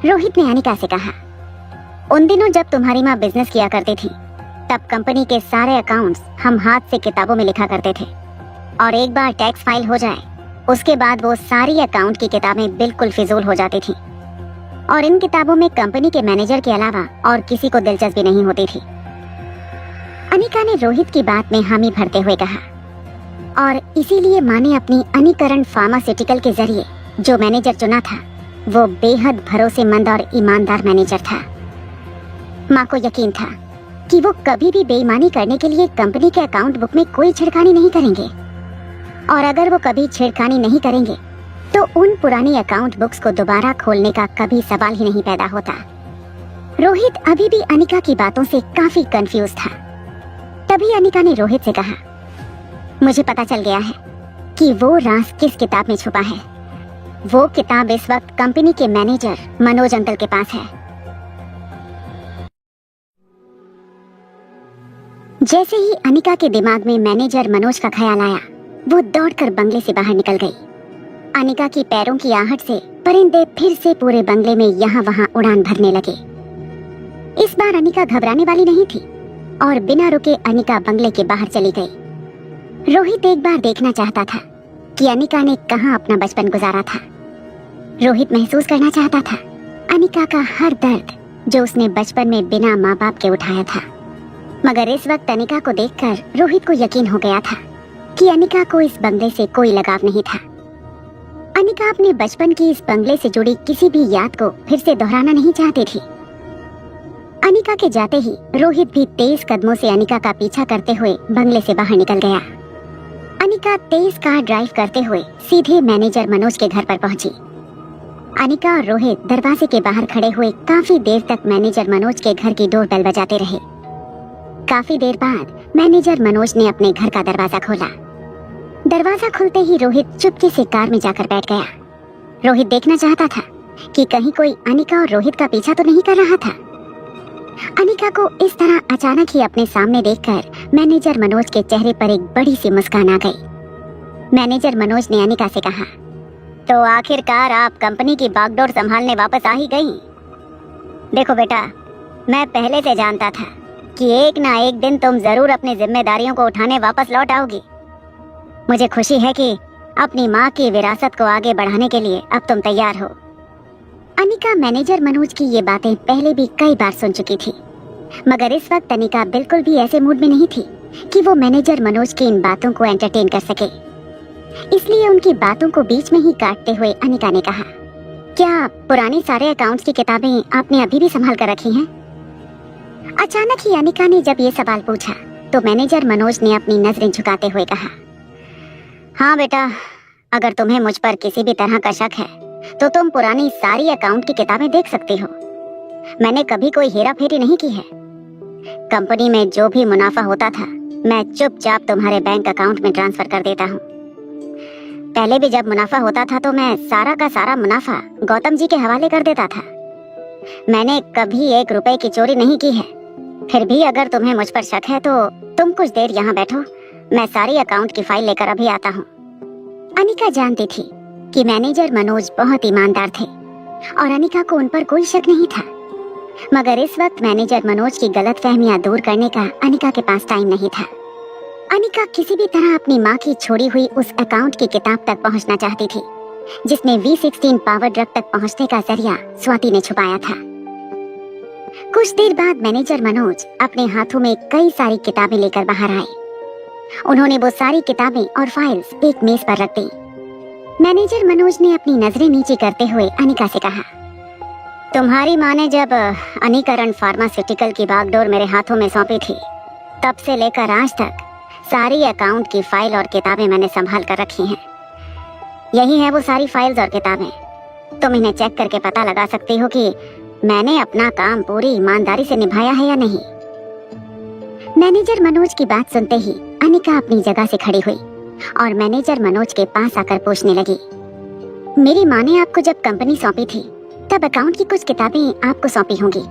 रोहित ने अनिका से कहा, उन दिनों जब तुम्हारी माँ बिजनेस किया करती थी, तब कंपनी के सारे अकाउंट्स हम हाथ से किताबों में लिखा करते थे, और एक बार टैक्स फाइल हो जाए उसके बाद वो सारी अकाउंट की किताबें बिल्कुल फिजूल हो जाती थी, और इन किताबों में कंपनी के मैनेजर के अलावा और किसी को दिलचस्पी नहीं होती थी। अनिका ने रोहित की बात में हामी भरते हुए कहा, और इसीलिए माँ ने अपनी अनिकरण फार्मास्यूटिकल के जरिए जो मैनेजर चुना था वो बेहद भरोसेमंद और ईमानदार मैनेजर था। माँ को यकीन था कि वो कभी भी बेईमानी करने के लिए कंपनी के अकाउंट बुक में कोई छिड़खानी नहीं करेंगे, और अगर वो कभी छिड़खानी नहीं करेंगे तो उन पुरानी अकाउंट बुक्स को दोबारा खोलने का कभी सवाल ही नहीं पैदा होता। रोहित अभी भी अनिका की बातों से काफी कंफ्यूज था। तभी अनिका ने रोहित से कहा, मुझे पता चल गया है कि वो राज किस किताब में छुपा है। वो किताब इस वक्त कंपनी के मैनेजर मनोज अंकल के पास है। जैसे ही अनिका के दिमाग में मैनेजर मनोज का ख्याल आया, वो दौड़कर बंगले से बाहर निकल गई। अनिका की पैरों की आहट से परिंदे फिर से पूरे बंगले में यहाँ वहाँ उड़ान भरने लगे। इस बार अनिका घबराने वाली नहीं थी और बिना रुके अनिका बंगले के बाहर चली गई। रोहित एक बार देखना चाहता था कि अनिका ने कहाँ अपना बचपन गुजारा था। रोहित महसूस करना चाहता था अनिका का हर दर्द जो उसने बचपन में बिना माँ बाप के उठाया था। मगर इस वक्त अनिका को देखकर रोहित को यकीन हो गया था कि अनिका को इस बंगले से कोई लगाव नहीं था। अनिका अपने बचपन की इस बंगले से जुड़ी किसी भी याद को फिर से दोहराना नहीं चाहती थी। अनिका के जाते ही रोहित भी तेज कदमों से अनिका का पीछा करते हुए बंगले से बाहर निकल गया। अनिका तेज कार ड्राइव करते हुए सीधे मैनेजर मनोज के घर पर पहुंची। अनिका और रोहित दरवाजे के बाहर खड़े हुए काफी देर तक मैनेजर मनोज के घर की डोरबेल बजाते रहे। काफी देर बाद मैनेजर मनोज ने अपने घर का दरवाजा खोला। दरवाजा खुलते ही रोहित चुपके से कार में जाकर बैठ गया। रोहित देखना चाहता था कि कहीं कोई अनिका और रोहित का पीछा तो नहीं कर रहा था। अनिका को इस तरह अचानक ही अपने सामने देखकर मैनेजर मनोज के चेहरे पर एक बड़ी सी मुस्कान आ गई। मैनेजर मनोज ने अनिका से कहा, तो आखिरकार आप कंपनी की बागडोर संभालने वापस आ ही गई। देखो बेटा, मैं पहले से जानता था कि एक ना एक दिन तुम जरूर अपनी जिम्मेदारियों को उठाने वापस लौट आओगी। मुझे खुशी है कि अपनी माँ की विरासत को आगे बढ़ाने के लिए अब तुम तैयार हो। अनिका मैनेजर मनोज की ये बातें पहले भी कई बार सुन चुकी थी, मगर इस वक्त अनिका बिल्कुल भी ऐसे मूड में नहीं थी कि वो मैनेजर मनोज की इन बातों को एंटरटेन कर सके। इसलिए उनकी बातों को बीच में ही काटते हुए अनिका ने कहा, क्या पुरानी सारे अकाउंट्स की किताबें आपने अभी भी संभाल कर रखी हैं? अचानक ही अनिका ने जब ये सवाल पूछा तो मैनेजर मनोज ने अपनी नजरें झुकाते हुए कहा, हाँ बेटा, अगर तुम्हें मुझ पर किसी भी तरह का शक है तो तुम पुरानी सारी अकाउंट की किताबें देख सकते हो। मैंने कभी कोई हेरा फेरी नहीं की है। कंपनी में जो भी मुनाफा होता था मैं चुपचाप तुम्हारे बैंक अकाउंट में ट्रांसफर कर देता हूँ। पहले भी जब मुनाफा होता था तो मैं सारा का सारा मुनाफा गौतम जी के हवाले कर देता था। मैंने कभी 1 रुपए की चोरी नहीं की है। फिर भी अगर तुम्हें मुझ पर शक है तो तुम कुछ देर यहाँ बैठो, मैं सारी अकाउंट की फाइल लेकर अभी आता हूँ। अनिका जानती थी कि मैनेजर मनोज बहुत ईमानदार थे और अनिका को उन पर कोई शक नहीं था, मगर इस वक्त मैनेजर मनोज की गलतफहमियां दूर करने का अनिका के पास टाइम नहीं था। अनिका किसी भी तरह अपनी माँ की छोड़ी हुई उस अकाउंट की किताब तक पहुँचना चाहती थी जिसमें V16 पावर ड्रग तक पहुँचने का जरिया स्वाति ने छुपाया था। कुछ देर बाद मैनेजर मनोज अपने हाथों में कई सारी किताबें लेकर बाहर आए। उन्होंने वो सारी किताबें और फाइल्स एक मेज पर रख दी। मैनेजर मनोज ने अपनी नजरें नीचे करते हुए अनिका से कहा, तुम्हारी माँ ने जब अनिकरण फार्मास्यूटिकल की बागडोर मेरे हाथों में सौंपी थी तब से लेकर आज तक सारी अकाउंट की फाइल और किताबें मैंने संभाल कर रखी हैं। यही है वो सारी फाइल्स और किताबें। तुम इन्हें चेक करके पता लगा सकती हो कि मैंने अपना काम पूरी ईमानदारी से निभाया है या नहीं। मैनेजर मनोज की बात सुनते ही अनिका अपनी जगह से खड़ी हुई और मैनेजर मनोज के पास आकर पूछने लगी, मेरी माँ ने आपको जब कंपनी सौंपी थी तब अकाउंट की कुछ किताबें आपको सौंपी होंगी।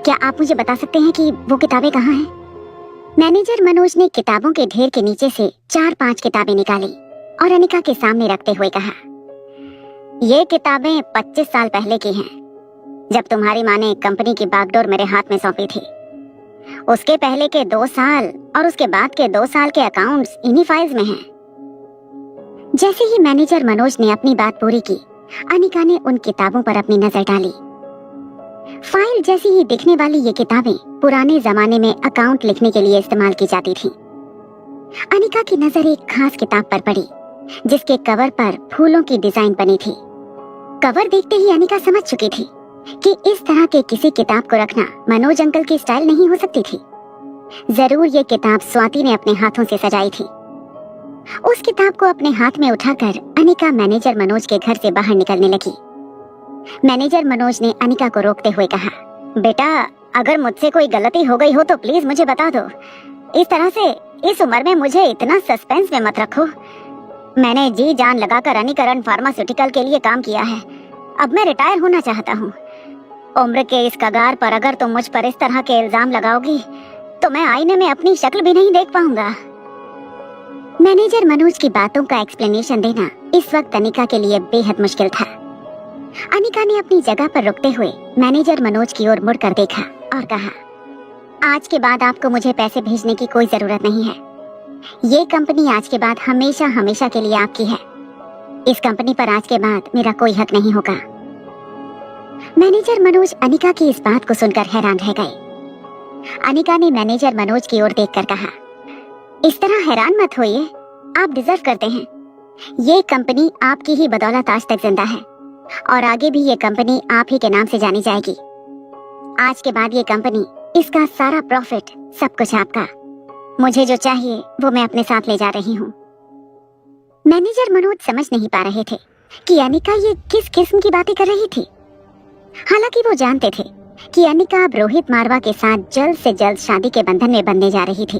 क्या आप मुझे बता सकते हैं कि वो किताबें कहाँ हैं? मैनेजर मनोज ने किताबों के ढेर के नीचे से 4-5 किताबें निकाली और अनिका के सामने रखते हुए कहा, ये किताबें 25 साल पहले की हैं, जब तुम्हारी माँ ने कंपनी की बागडोर मेरे हाथ में सौंपी थी। उसके पहले के 2 साल और उसके बाद के 2 साल के अकाउंट्स इन्हीं फाइल्स में हैं। जैसे ही मैनेजर मनोज ने अपनी बात पूरी की, अनिका ने उन किताबों पर अपनी नजर डाली। फाइल जैसी ही दिखने वाली ये किताबें पुराने जमाने में अकाउंट लिखने के लिए इस्तेमाल की जाती थी। अनिका की नजर एक खास किताब पर पड़ी जिसके कवर पर फूलों की डिजाइन बनी थी। कवर देखते ही अनिका समझ चुकी थी कि इस तरह के किसी किताब को रखना मनोज अंकल की स्टाइल नहीं हो सकती थी। जरूर ये किताब स्वाति ने अपने हाथों से सजाई थी। उस किताब को अपने हाथ में उठाकर अनिका मैनेजर मनोज के घर से बाहर निकलने लगी। मैनेजर मनोज ने अनिका को रोकते हुए कहा, बेटा अगर मुझसे कोई गलती हो गई हो तो प्लीज मुझे बता दो। इस तरह से इस उम्र में मुझे इतना सस्पेंस में मत रखो। मैंने जी जान लगाकर अनिकरण फार्मास्यूटिकल के लिए काम किया है। अब मैं रिटायर होना चाहता हूँ। उम्र के इस कगार पर अगर तुम मुझ पर इस तरह के इल्जाम लगाओगी तो मैं आईने में अपनी शक्ल भी नहीं देख पाऊंगा। मैनेजर मनोज की बातों का एक्सप्लेनेशन देना इस वक्त अनिका के लिए बेहद मुश्किल था। अनिका ने अपनी जगह पर रुकते हुए मैनेजर मनोज की ओर मुड़कर देखा और कहा, आज के बाद आपको मुझे पैसे भेजने की कोई जरूरत नहीं है। ये कंपनी आज के बाद हमेशा हमेशा के लिए आपकी है। इस कंपनी पर आज के बाद मेरा कोई हक नहीं होगा। मैनेजर मनोज अनिका की इस बात को सुनकर हैरान रह गए। अनिका ने मैनेजर मनोज की ओर देखकर कहा, इस तरह हैरान मत होइए, आप डिजर्व करते हैं। ये कंपनी आपकी ही बदौलत आज तक जिंदा है और आगे भी ये कंपनी आप ही के नाम से जानी जाएगी। आज के बाद ये कंपनी, इसका सारा प्रॉफिट, सब कुछ आपका। मुझे जो चाहिए वो मैं अपने साथ ले जा रही हूँ। मैनेजर मनोज समझ नहीं पा रहे थे कि अनिका ये किस किस्म की बातें कर रही थी। हालांकि वो जानते थे कि अनिका अब रोहित मारवा के साथ जल्द से जल्द शादी के बंधन में बंधने जा रही थी।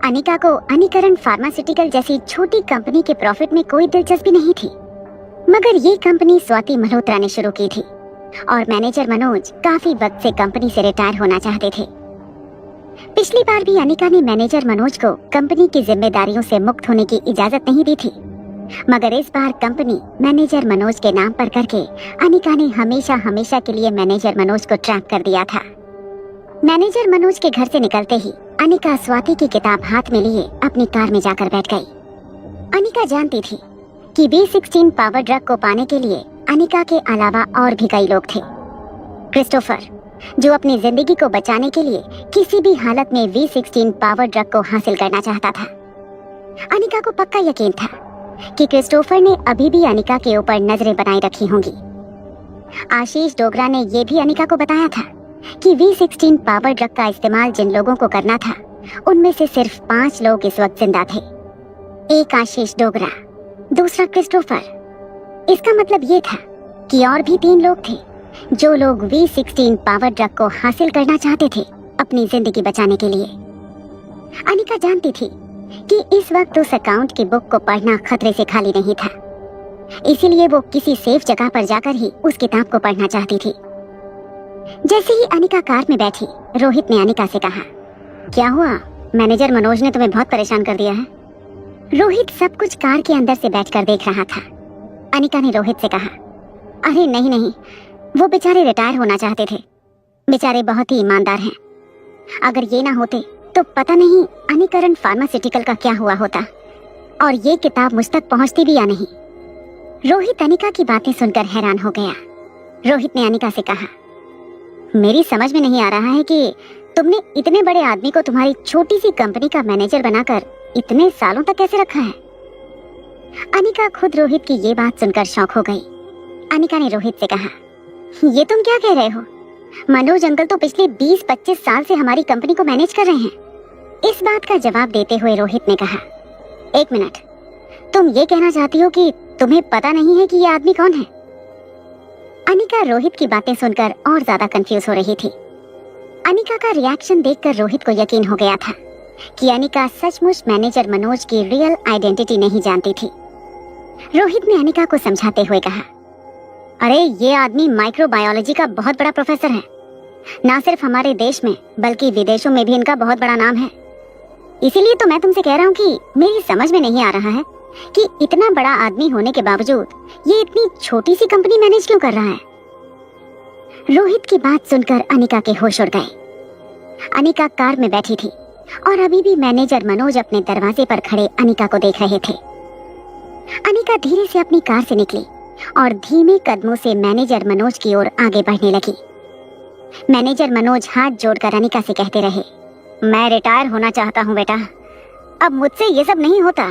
अनिका को अनिकरण फार्मास्यूटिकल जैसी छोटी कंपनी के प्रॉफिट में कोई दिलचस्पी नहीं थी, मगर ये कंपनी स्वाति मल्होत्रा ने शुरू की थी और मैनेजर मनोज काफी वक्त से कंपनी से रिटायर होना चाहते थे। पिछली बार भी अनिका ने मैनेजर मनोज को कंपनी की जिम्मेदारियों से मुक्त होने की इजाजत नहीं दी थी, मगर इस बार कंपनी मैनेजर मनोज के नाम पर करके अनिका ने हमेशा हमेशा के लिए मैनेजर मनोज को ट्रैप कर दिया था। मैनेजर मनोज के घर से निकलते ही अनिका स्वाति की किताब हाथ में लिए अपनी कार में जाकर बैठ गई। अनिका जानती थी कि B16 पावर ड्रग को पाने के लिए अनिका के अलावा और भी कई लोग थे। क्रिस्टोफर, जो अपनी जिंदगी को बचाने के लिए किसी भी हालत में B16 पावर ड्रग को हासिल करना चाहता था। अनिका को पक्का यकीन था कि क्रिस्टोफर ने अभी भी अनिका के ऊपर नजरें बनाए रखी होंगी। आशीष डोगरा ने यह भी अनिका को बताया था कि B16 पावर ड्रग का इस्तेमाल जिन लोगों को करना था उनमें से सिर्फ 5 लोग इस वक्त जिंदा थे। एक आशीष डोगरा, दूसरा क्रिस्टोफर। इसका मतलब ये था कि और भी 3 लोग थे जो लोग B16 पावर ड्रग को हासिल करना चाहते थे अपनी जिंदगी बचाने के लिए। अनिका जानती थी कि इस वक्त उस अकाउंट की बुक को पढ़ना खतरे से खाली नहीं था, इसीलिए वो किसी सेफ जगह पर जाकर ही उस किताब को पढ़ना चाहती थी। जैसे ही अनिका कार में बैठी, रोहित ने अनिका से कहा, क्या हुआ, मैनेजर मनोज ने तुम्हें बहुत परेशान कर दिया है? रोहित सब कुछ कार के अंदर से बैठकर देख रहा था। अनिका ने रोहित से कहा, अरे नहीं, वो बेचारे रिटायर होना चाहते थे। बेचारे बहुत ही ईमानदार हैं। अगर ये ना होते तो पता नहीं अनिकरण फार्मास्यूटिकल का क्या हुआ होता और ये किताब मुझ तक पहुंचती भी या नहीं। रोहित अनिका की बातें सुनकर हैरान हो गया। रोहित ने अनिका से कहा, मेरी समझ में नहीं आ रहा है कि तुमने इतने बड़े आदमी को तुम्हारी छोटी सी कंपनी का मैनेजर बनाकर इतने सालों तक कैसे रखा है? अनिका खुद रोहित की ये बात सुनकर शॉक हो गई। अनिका ने रोहित से कहा, ये तुम क्या कह रहे हो? मनोज अंकल तो पिछले 20-25 साल से हमारी कंपनी को मैनेज कर रहे हैं। इस बात का जवाब देते हुए रोहित ने कहा, एक मिनट, तुम ये कहना चाहती हो कि तुम्हें पता नहीं है कि ये आदमी कौन है? अनिका रोहित की बातें सुनकर और ज्यादा कंफ्यूज हो रही थी। अनिका का रिएक्शन देखकर रोहित को यकीन हो गया था कि अनिका सचमुच मैनेजर मनोज की रियल आइडेंटिटी नहीं जानती थी। रोहित ने अनिका को समझाते हुए कहा, अरे ये आदमी माइक्रोबायोलॉजी का बहुत बड़ा प्रोफेसर है। ना सिर्फ हमारे देश में बल्कि विदेशों में भी इनका बहुत बड़ा नाम है। इसीलिए तो मैं तुमसे कह रहा हूँ कि मेरी समझ में नहीं आ रहा है कि इतना बड़ा आदमी होने के बावजूद ये इतनी छोटी सी कंपनी मैनेज क्यों कर रहा है। रोहित की बात सुनकर अनिका के होश उड़ गए। अनिका कार में बैठी थी और अभी भी मैनेजर मनोज अपने दरवाजे पर खड़े अनिका को देख रहे थे। अनिका धीरे से अपनी कार से निकली और धीमे कदमों से मैनेजर मनोज की ओर आगे बढ़ने लगी। मैनेजर मनोज हाथ जोड़कर अनिका से कहते रहे, मैं रिटायर होना चाहता हूँ बेटा, अब मुझसे ये सब नहीं होता।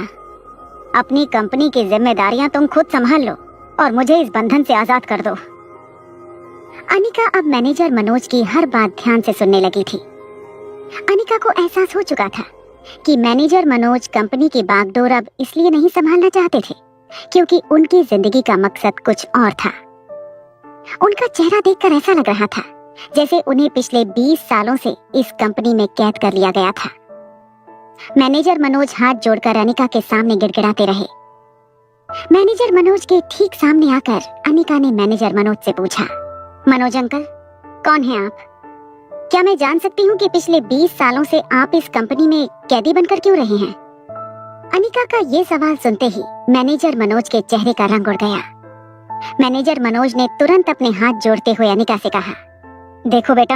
अपनी कंपनी की जिम्मेदारियां तुम खुद संभाल लो और मुझे इस बंधन से आजाद कर दो। अनिका अब मैनेजर मनोज की हर बात ध्यान से सुनने लगी थी। अनिका को एहसास हो चुका था कि मैनेजर मनोज कंपनी की बागडोर अब इसलिए नहीं संभालना चाहते थे क्योंकि उनकी जिंदगी का मकसद कुछ और था। उनका चेहरा देखकर ऐसा लग रहा था जैसे उन्हें पिछले 20 सालों से इस कंपनी में कैद कर लिया गया था। मैनेजर मनोज हाथ जोड़कर अनिका के सामने गिड़गिड़ाते रहे। मैनेजर मनोज के ठीक सामने आकर अनिका ने मैनेजर मनोज से पूछा, मनोज अंकल, कौन है आप? क्या मैं जान सकती हूँ कि पिछले 20 सालों से आप इस कंपनी में कैदी बनकर क्यों रहे हैं? अनिका का ये सवाल सुनते ही मैनेजर मनोज के चेहरे का रंग उड़ गया। मैनेजर मनोज ने तुरंत अपने हाथ जोड़ते हुए अनिका से कहा, देखो बेटा,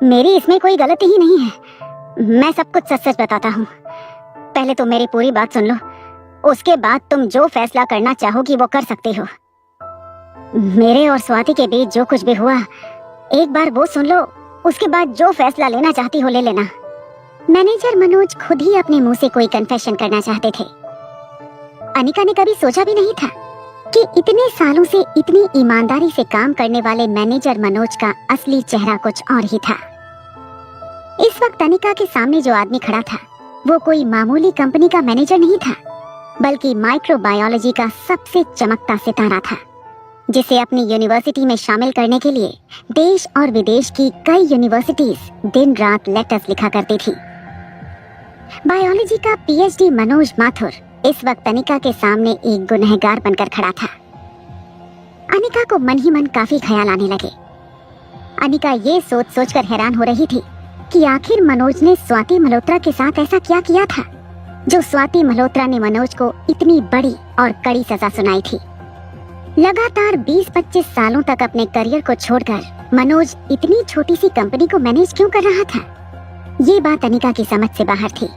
मेरी इसमें कोई गलती ही नहीं है। मैं सब कुछ सच सच बताता हूँ। पहले तो मेरी पूरी बात सुन लो, उसके बाद तुम जो फैसला करना चाहोगी वो कर सकती हो। मेरे और स्वाति के बीच जो कुछ भी हुआ, एक बार वो सुन लो, उसके बाद जो फैसला लेना चाहती हो ले लेना। मैनेजर मनोज खुद ही अपने मुंह से कोई कन्फेशन करना चाहते थे। अनिका ने कभी सोचा भी नहीं था कि इतने सालों से इतनी ईमानदारी से काम करने वाले मैनेजर मनोज का असली चेहरा कुछ और ही था। इस वक्त अनिका के सामने जो आदमी खड़ा था वो कोई मामूली कंपनी का मैनेजर नहीं था, बल्कि माइक्रोबायोलॉजी का सबसे चमकता सितारा था, जिसे अपनी यूनिवर्सिटी में शामिल करने के लिए देश और विदेश की कई यूनिवर्सिटीज दिन रात लेटर्स लिखा करती थी। बायोलॉजी का पीएचडी मनोज माथुर इस वक्त अनिका के सामने एक गुनहगार बनकर खड़ा था। अनिका को मन ही मन काफी ख्याल आने लगे। अनिका ये सोच सोचकर हैरान हो रही थी कि आखिर मनोज ने स्वाति मल्होत्रा के साथ ऐसा क्या किया था जो स्वाति मल्होत्रा ने मनोज को इतनी बड़ी और कड़ी सजा सुनाई थी। लगातार 20-25 सालों तक अपने करियर को छोड़कर मनोज इतनी छोटी सी कंपनी को मैनेज क्यों कर रहा था? ये बात अनिका की समझ से बाहर थी।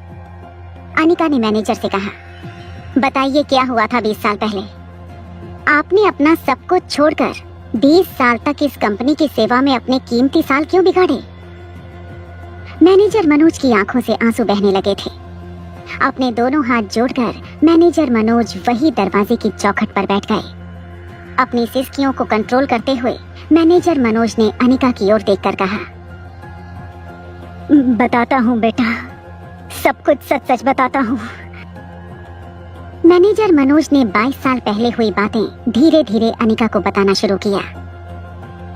अनिका ने मैनेजर से कहा, बताइए क्या हुआ था 20 साल पहले? आपने अपना सब कुछ छोड़कर 20 साल तक इस कंपनी की सेवा में अपने कीमती साल क्यों बिगाड़े? मैनेजर मनोज की आंखों से आंसू बहने लगे थे। अपने दोनों हाथ जोड़कर मैनेजर मनोज वही दरवाजे की चौखट पर बैठ गए। अपनी सिसकियों को कंट्रोल करते हुए मैनेजर मनोज ने अनिका की ओर देखकर कहा, बताता हूँ बेटा, सब कुछ सच सच बताता हूँ। मैनेजर मनोज ने 22 साल पहले हुई बातें धीरे धीरे अनिका को बताना शुरू किया।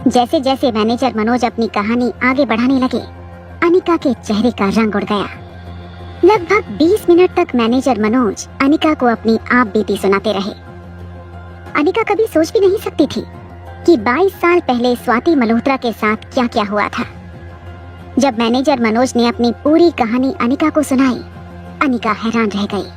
जैसे जैसे मैनेजर मनोज अपनी कहानी आगे बढ़ाने लगे, अनिका के चेहरे का रंग उड़ गया। लगभग 20 मिनट तक मैनेजर मनोज अनिका को अपनी आप बीती सुनाते रहे। अनिका कभी सोच भी नहीं सकती थी कि 22 साल पहले स्वाति मल्होत्रा के साथ क्या क्या हुआ था। जब मैनेजर मनोज ने अपनी पूरी कहानी अनिका को सुनाई, अनिका हैरान रह गई।